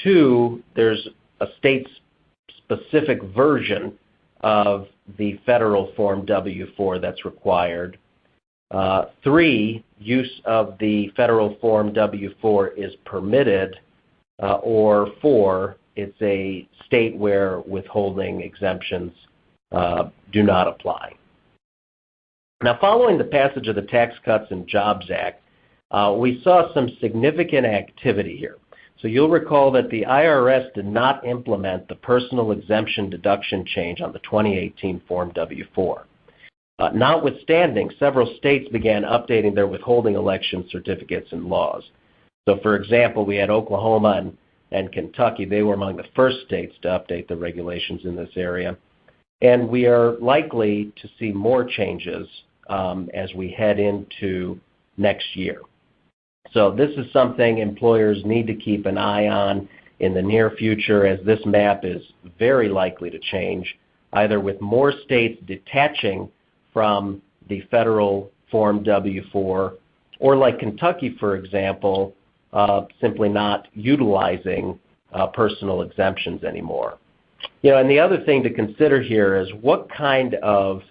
2, there's a state-specific version of the federal Form W-4 that's required. 3, use of the federal Form W-4 is permitted, or 4, it's a state where withholding exemptions do not apply. Now, following the passage of the Tax Cuts and Jobs Act, we saw some significant activity here. So you'll recall that the IRS did not implement the personal exemption deduction change on the 2018 Form W-4. Notwithstanding, several states began updating their withholding election certificates and laws. So for example, we had Oklahoma and and Kentucky. They were among the first states to update the regulations in this area. And we are likely to see more changes as we head into next year. So this is something employers need to keep an eye on in the near future, as this map is very likely to change, either with more states detaching from the federal Form W-4, or like Kentucky, for example, simply not utilizing personal exemptions anymore. And the other thing to consider here is what kind of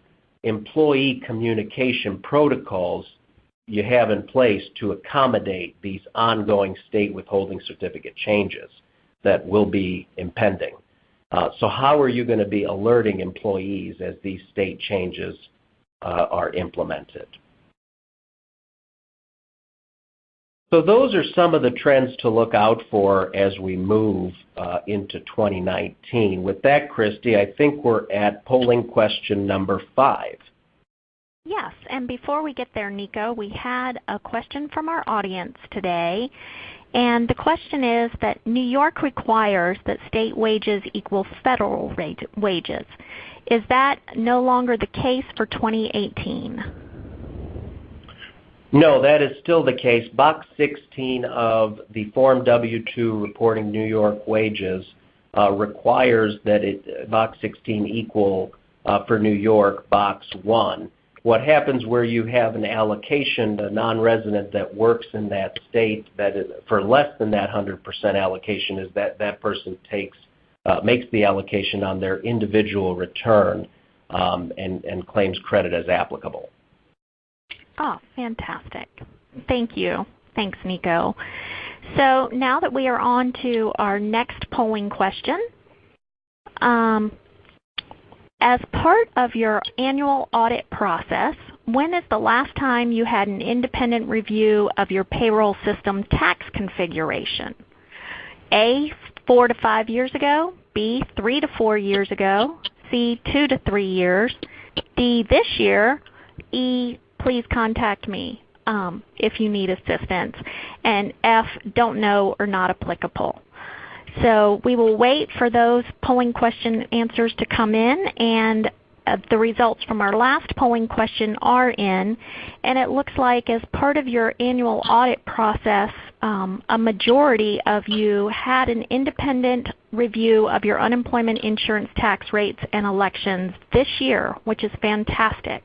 employee communication protocols you have in place to accommodate these ongoing state withholding certificate changes that will be impending. So how are you going to be alerting employees as these state changes are implemented? So those are some of the trends to look out for as we move into 2019. With that, Christy, I think we're at polling question number 5. Yes, and before we get there, Nico, we had a question from our audience today. And the question is that New York requires that state wages equal federal wages. Is that no longer the case for 2018? No, that is still the case. Box 16 of the Form W-2 reporting New York wages requires that Box 16 equal for New York Box 1. What happens where you have an allocation, a non-resident that works in that state that is for less than that 100% allocation, is that that person makes the allocation on their individual return and claims credit as applicable. Oh, fantastic. Thank you. Thanks, Nico. So now that we are on to our next polling question, as part of your annual audit process, when is the last time you had an independent review of your payroll system tax configuration? A, 4 to 5 years ago, B, 3 to 4 years ago, C, 2 to 3 years, D, this year, E, please contact me if you need assistance, and F, don't know or not applicable. So we will wait for those polling question answers to come in, and the results from our last polling question are in, and it looks like as part of your annual audit process, a majority of you had an independent review of your unemployment insurance tax rates and elections this year, which is fantastic.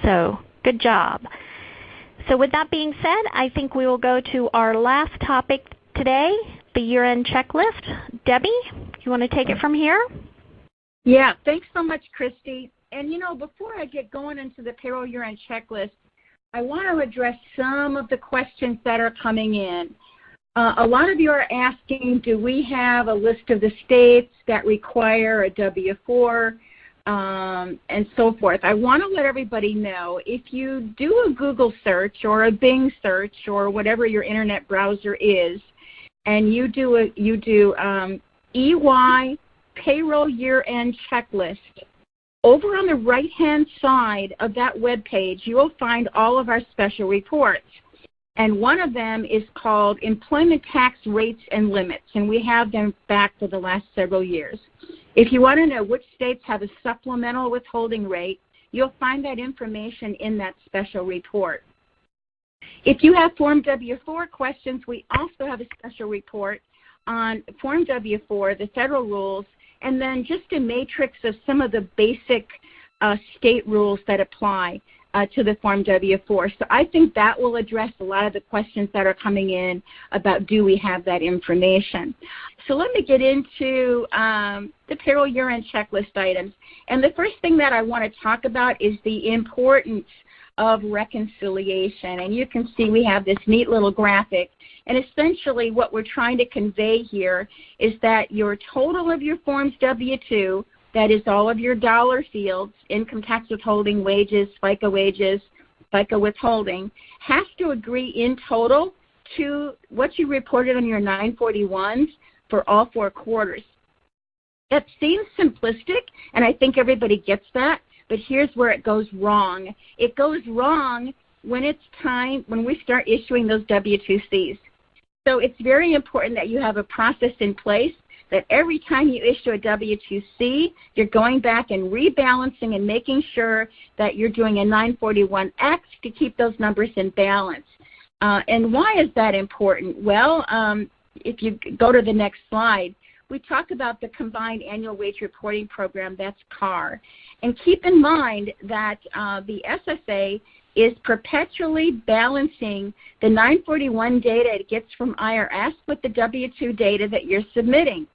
So good job. So with that being said, I think we will go to our last topic today, the year-end checklist. Debbie, you want to take it from here? Yeah, thanks so much, Christy. And before I get going into the payroll year-end checklist, I want to address some of the questions that are coming in. A lot of you are asking, do we have a list of the states that require a W-4 and so forth? I want to let everybody know, if you do a Google search or a Bing search or whatever your internet browser is, and you do EY payroll year-end checklist, over on the right-hand side of that web page, you will find all of our special reports. And one of them is called Employment Tax Rates and Limits, and we have them back for the last several years. If you want to know which states have a supplemental withholding rate, you'll find that information in that special report. If you have Form W-4 questions, we also have a special report on Form W-4, the federal rules, and then just a matrix of some of the basic state rules that apply to the Form W-4. So I think that will address a lot of the questions that are coming in about, do we have that information? So let me get into the payroll year-end checklist items. And the first thing that I want to talk about is the importance of reconciliation. And you can see we have this neat little graphic. And essentially what we're trying to convey here is that your total of your Forms W-2, that is all of your dollar fields, income tax withholding, wages, FICA withholding, has to agree in total to what you reported on your 941s for all 4 quarters. That seems simplistic, and I think everybody gets that. But here's where it goes wrong. It goes wrong when it's time, when we start issuing those W-2Cs. So it's very important that you have a process in place that every time you issue a W-2C, you're going back and rebalancing and making sure that you're doing a 941X to keep those numbers in balance. And why is that important? Well, if you go to the next slide, we talk about the Combined Annual Wage Reporting Program, that's CAR. And keep in mind that the SSA is perpetually balancing the 941 data it gets from IRS with the W-2 data that you're submitting.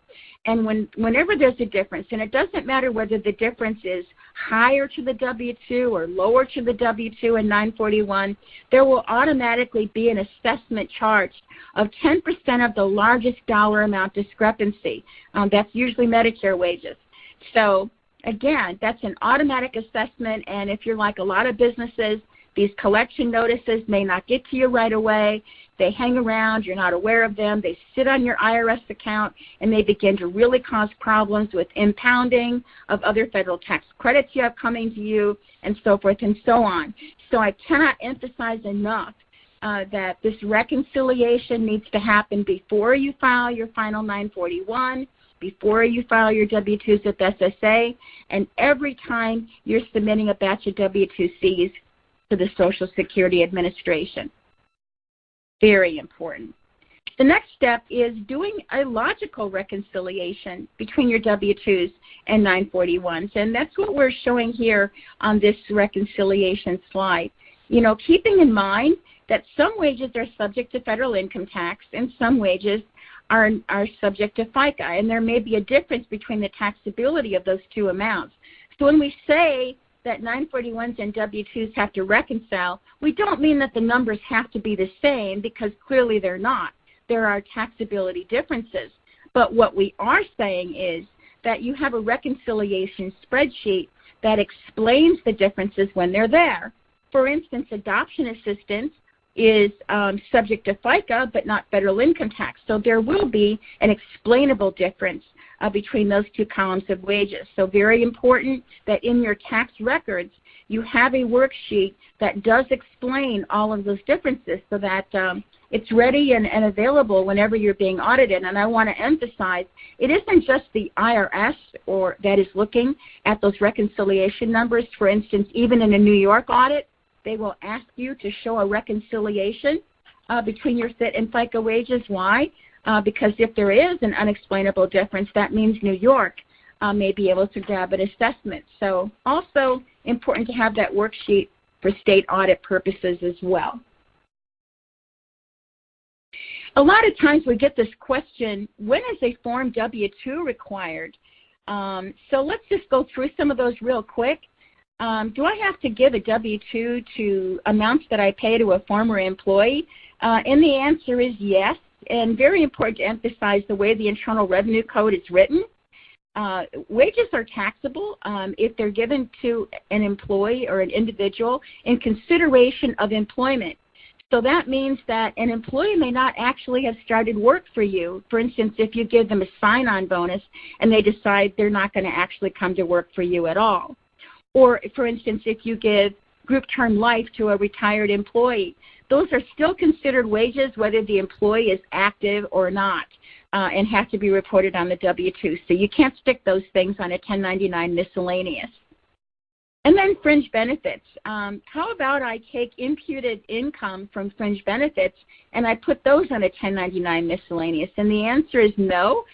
And whenever there's a difference, and it doesn't matter whether the difference is higher to the W-2 or lower to the W-2 in 941, there will automatically be an assessment charge of 10% of the largest dollar amount discrepancy. That's usually Medicare wages. So again, that's an automatic assessment, and if you're like a lot of businesses, these collection notices may not get to you right away. They hang around, you're not aware of them, they sit on your IRS account, and they begin to really cause problems with impounding of other federal tax credits you have coming to you, and so forth and so on. So I cannot emphasize enough that this reconciliation needs to happen before you file your final 941, before you file your W-2s with SSA, and every time you're submitting a batch of W-2Cs to the Social Security Administration. Very important. The next step is doing a logical reconciliation between your W-2s and 941s, and that's what we're showing here on this reconciliation slide. You know, keeping in mind that some wages are subject to federal income tax and some wages are subject to FICA, and there may be a difference between the taxability of those two amounts. So when we say that 941s and W-2s have to reconcile, we don't mean that the numbers have to be the same, because clearly they're not. There are taxability differences. But what we are saying is that you have a reconciliation spreadsheet that explains the differences when they're there. For instance, adoption assistance is subject to FICA but not federal income tax. So there will be an explainable difference between those two columns of wages. So very important that in your tax records you have a worksheet that does explain all of those differences so that it's ready and available whenever you're being audited. And I want to emphasize, it isn't just the IRS that is looking at those reconciliation numbers. For instance, even in a New York audit, they will ask you to show a reconciliation between your FIT and FICA wages. Why? Because if there is an unexplainable difference, that means New York may be able to grab an assessment. So also important to have that worksheet for state audit purposes as well. A lot of times we get this question, when is a Form W-2 required? So let's just go through some of those real quick. Do I have to give a W-2 to amounts that I pay to a former employee? And the answer is yes, and very important to emphasize the way the Internal Revenue Code is written. Wages are taxable if they're given to an employee or an individual in consideration of employment. So that means that an employee may not actually have started work for you. For instance, if you give them a sign-on bonus and they decide they're not going to actually come to work for you at all. Or, for instance, if you give group term life to a retired employee, those are still considered wages whether the employee is active or not and have to be reported on the W-2. So you can't stick those things on a 1099 miscellaneous. And then fringe benefits. How about I take imputed income from fringe benefits and I put those on a 1099 miscellaneous? And the answer is no.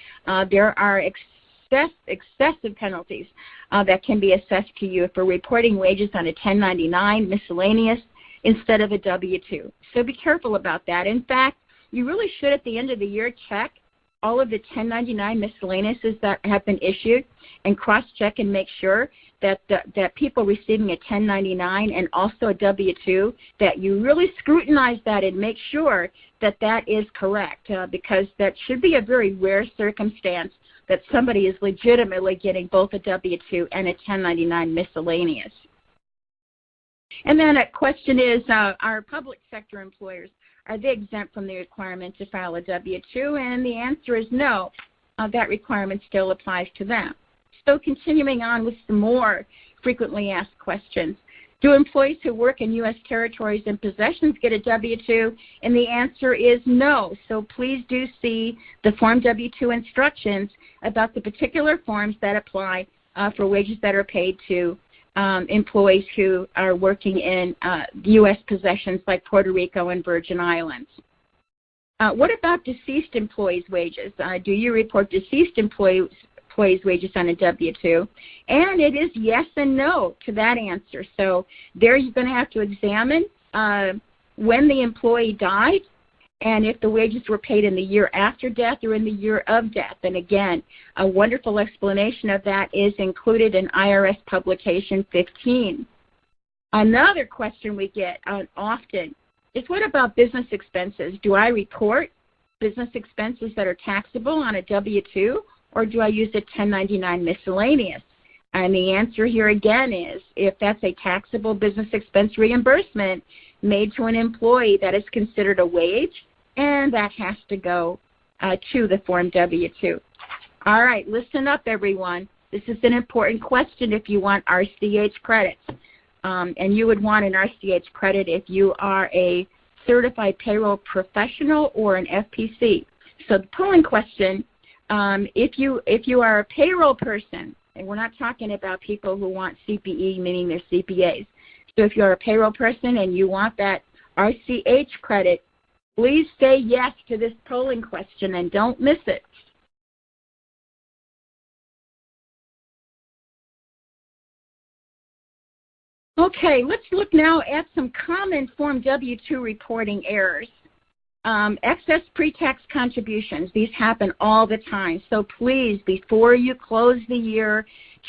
There are excessive penalties that can be assessed to you for reporting wages on a 1099 miscellaneous instead of a W-2. So be careful about that. In fact, you really should at the end of the year check all of the 1099 miscellaneouses that have been issued and cross-check and make sure that people receiving a 1099 and also a W-2, that you really scrutinize that and make sure that that is correct, because that should be a very rare circumstance that somebody is legitimately getting both a W-2 and a 1099 miscellaneous. And then a question is, are public sector employers, are they exempt from the requirement to file a W-2? And the answer is no. That requirement still applies to them. So continuing on with some more frequently asked questions. Do employees who work in U.S. territories and possessions get a W-2? And the answer is no. So please do see the Form W-2 instructions about the particular forms that apply for wages that are paid to employees who are working in U.S. possessions like Puerto Rico and Virgin Islands. What about deceased employees' wages? Do you report deceased employees' wages on a W-2? And it is yes and no to that answer. So there you're going to have to examine when the employee died and if the wages were paid in the year after death or in the year of death. And again, a wonderful explanation of that is included in IRS Publication 15. Another question we get often is, what about business expenses? Do I report business expenses that are taxable on a W-2, or do I use a 1099 miscellaneous? And the answer here again is, if that's a taxable business expense reimbursement made to an employee, that is considered a wage, and that has to go to the Form W-2. All right, listen up, everyone. This is an important question if you want RCH credits. And you would want an RCH credit if you are a certified payroll professional or an FPC. So the polling question, if you are a payroll person, and we're not talking about people who want CPE, meaning they're CPAs. So if you're a payroll person and you want that RCH credit, please say yes to this polling question and don't miss it. Okay, let's look now at some common Form W-2 reporting errors. Excess pre-tax contributions, these happen all the time. So please, before you close the year,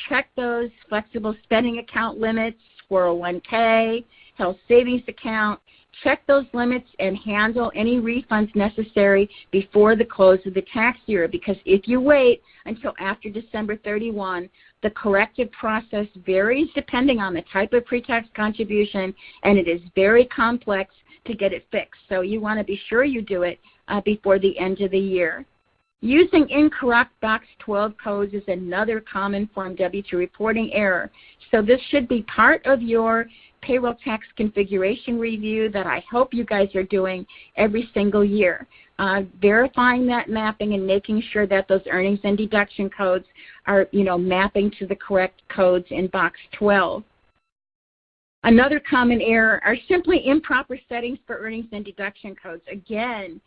check those flexible spending account limits, 401k, health savings account. Check those limits and handle any refunds necessary before the close of the tax year, because if you wait until after December 31, the corrective process varies depending on the type of pre-tax contribution, and it is very complex to get it fixed. So you want to be sure you do it before the end of the year. Using incorrect Box 12 codes is another common Form W-2 reporting error. So this should be part of your payroll tax configuration review that I hope you guys are doing every single year. Verifying that mapping and making sure that those earnings and deduction codes are, mapping to the correct codes in Box 12. Another common error are simply improper settings for earnings and deduction codes. Again,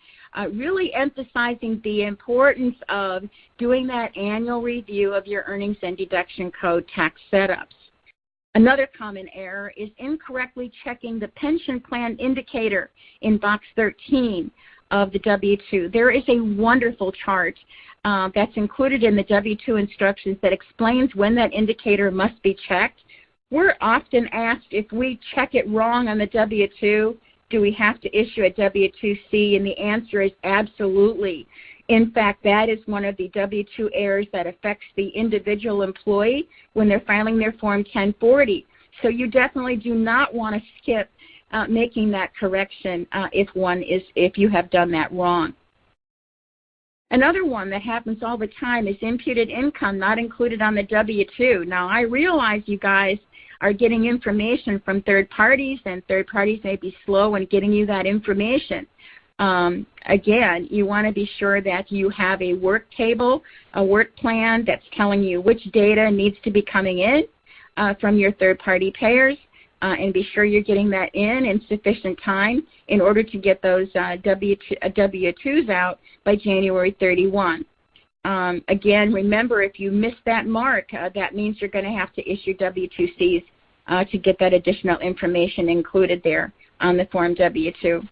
really emphasizing the importance of doing that annual review of your earnings and deduction code tax setups. Another common error is incorrectly checking the pension plan indicator in Box 13 of the W-2. There is a wonderful chart that's included in the W-2 instructions that explains when that indicator must be checked. We're often asked if we check it wrong on the W-2, do we have to issue a W-2C? And the answer is absolutely. In fact, that is one of the W-2 errors that affects the individual employee when they're filing their Form 1040. So you definitely do not want to skip making that correction if you have done that wrong. Another one that happens all the time is imputed income not included on the W-2. Now, I realize you guys are getting information from third parties, and third parties may be slow in getting you that information. Again, you want to be sure that you have a work table, a work plan that's telling you which data needs to be coming in from your third-party payers, and be sure you're getting that in sufficient time in order to get those W-2s out by January 31. Again, remember, if you miss that mark, that means you're going to have to issue W-2Cs to get that additional information included there on the Form W-2.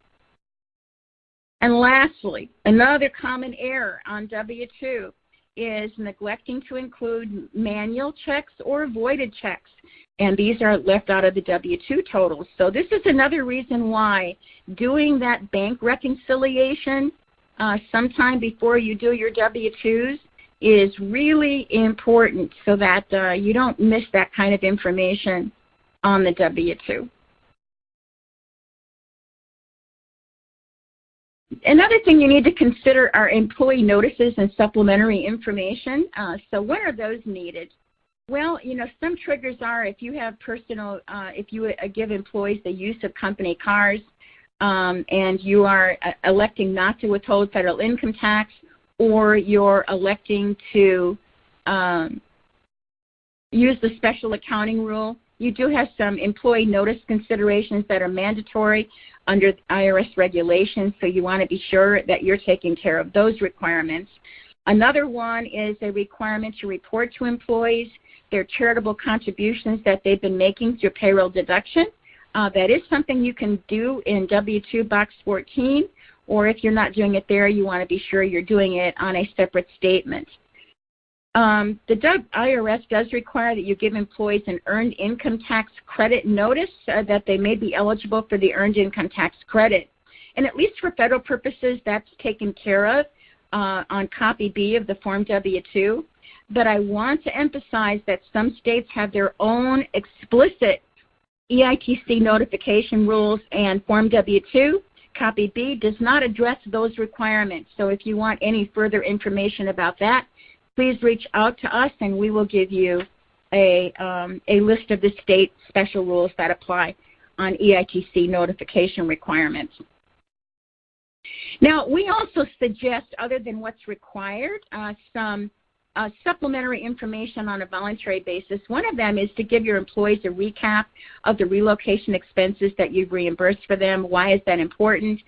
And lastly, another common error on W-2 is neglecting to include manual checks or voided checks, and these are left out of the W-2 totals. So this is another reason why doing that bank reconciliation sometime before you do your W-2s is really important so that you don't miss that kind of information on the W-2. Another thing you need to consider are employee notices and supplementary information. So when are those needed? Well, some triggers are if you have if you give employees the use of company cars and you are electing not to withhold federal income tax, or you're electing to use the special accounting rule. You do have some employee notice considerations that are mandatory under IRS regulations, so you want to be sure that you're taking care of those requirements. Another one is a requirement to report to employees their charitable contributions that they've been making through payroll deduction. That is something you can do in W-2 Box 14, or if you're not doing it there, you want to be sure you're doing it on a separate statement. The IRS does require that you give employees an earned income tax credit notice that they may be eligible for the earned income tax credit. And at least for federal purposes, that's taken care of on copy B of the Form W-2. But I want to emphasize that some states have their own explicit EITC notification rules, and Form W-2, copy B, does not address those requirements. So if you want any further information about that, please reach out to us and we will give you a list of the state special rules that apply on EITC notification requirements. Now, we also suggest, other than what's required, some supplementary information on a voluntary basis. One of them is to give your employees a recap of the relocation expenses that you've reimbursed for them. Why is that important?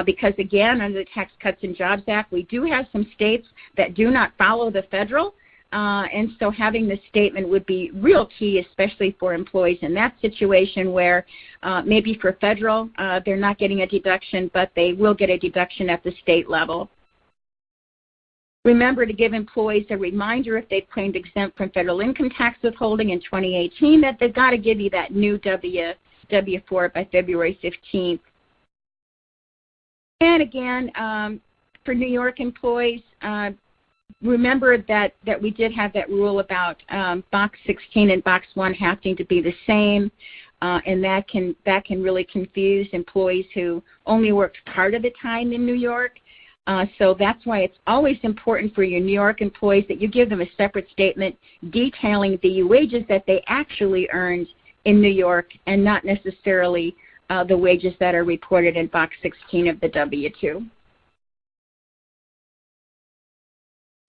Because, again, under the Tax Cuts and Jobs Act, we do have some states that do not follow the federal, and so having this statement would be real key, especially for employees in that situation where maybe for federal they're not getting a deduction, but they will get a deduction at the state level. Remember to give employees a reminder if they've claimed exempt from federal income tax withholding in 2018 that they've got to give you that new W-4 by February 15th. And again, for New York employees, remember that we did have that rule about Box 16 and Box 1 having to be the same, and that can really confuse employees who only worked part of the time in New York. So that's why it's always important for your New York employees that you give them a separate statement detailing the wages that they actually earned in New York and not necessarily the wages that are reported in Box 16 of the W-2.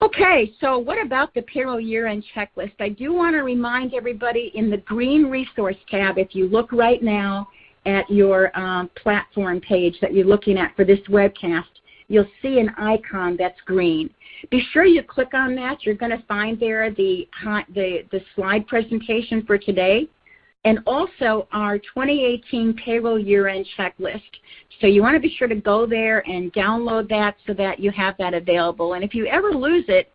Okay, so what about the payroll year-end checklist? I do want to remind everybody in the green resource tab, if you look right now at your platform page that you're looking at for this webcast, you'll see an icon that's green. Be sure you click on that. You're going to find there the slide presentation for today and also our 2018 payroll year-end checklist. So you want to be sure to go there and download that so that you have that available. And if you ever lose it,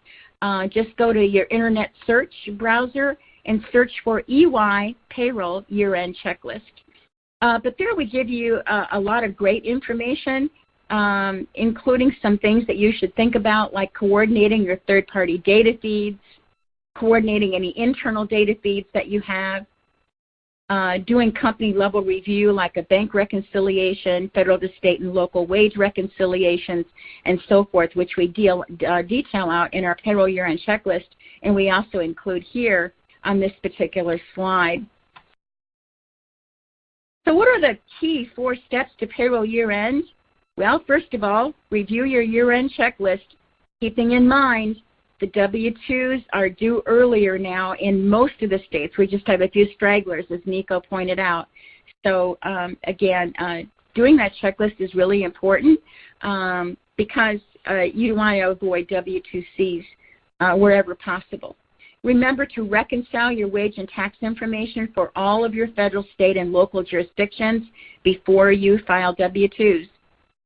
just go to your internet search browser and search for EY payroll year-end checklist. But there we give you a lot of great information, including some things that you should think about, like coordinating your third-party data feeds, coordinating any internal data feeds that you have, doing company-level review like a bank reconciliation, federal to state and local wage reconciliations, and so forth, which we detail out in our payroll year-end checklist, and we also include here on this particular slide. So what are the key 4 steps to payroll year-end? Well, first of all, review your year-end checklist, keeping in mind the W-2s are due earlier now in most of the states. We just have a few stragglers, as Nico pointed out. So, again, doing that checklist is really important because you want to avoid W-2Cs wherever possible. Remember to reconcile your wage and tax information for all of your federal, state, and local jurisdictions before you file W-2s.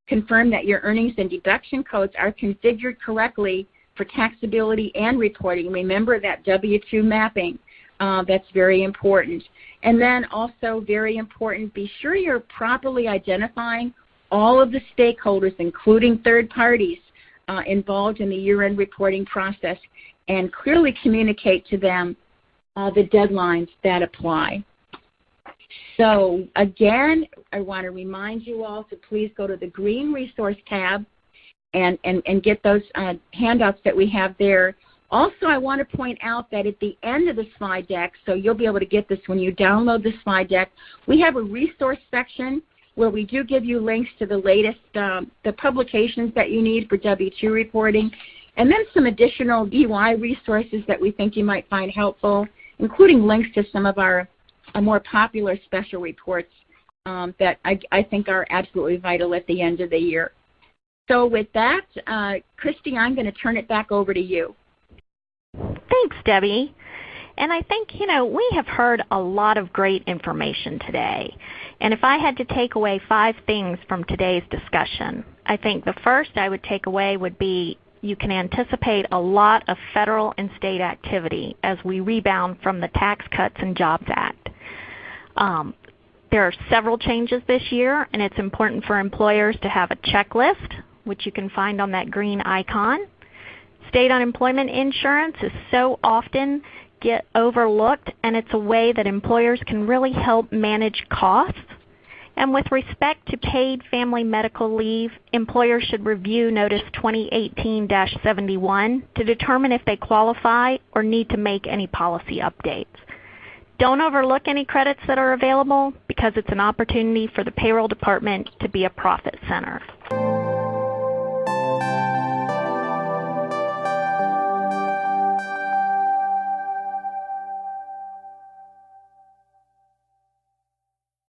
Confirm that your earnings and deduction codes are configured correctly for taxability and reporting. Remember that W-2 mapping. That's very important. And then also very important, be sure you're properly identifying all of the stakeholders, including third parties, involved in the year-end reporting process and clearly communicate to them the deadlines that apply. So again, I want to remind you all to please go to the green resource tab and get those handouts that we have there Also, I want to point out that at the end of the slide deck, so you'll be able to get this when you download the slide deck, we have a resource section where we do give you links to the latest, the publications that you need for W-2 reporting, and then some additional DUI resources that we think you might find helpful, including links to some of our more popular special reports that I think are absolutely vital at the end of the year. So with that, Christy, I'm going to turn it back over to you. Thanks, Debbie. And I think, we have heard a lot of great information today. And if I had to take away 5 things from today's discussion, I think the first I would take away would be you can anticipate a lot of federal and state activity as we rebound from the Tax Cuts and Jobs Act. There are several changes this year, and it's important for employers to have a checklist, which you can find on that green icon. State unemployment insurance is so often get overlooked, and it's a way that employers can really help manage costs. And with respect to paid family medical leave, employers should review Notice 2018-71 to determine if they qualify or need to make any policy updates. Don't overlook any credits that are available because it's an opportunity for the payroll department to be a profit center.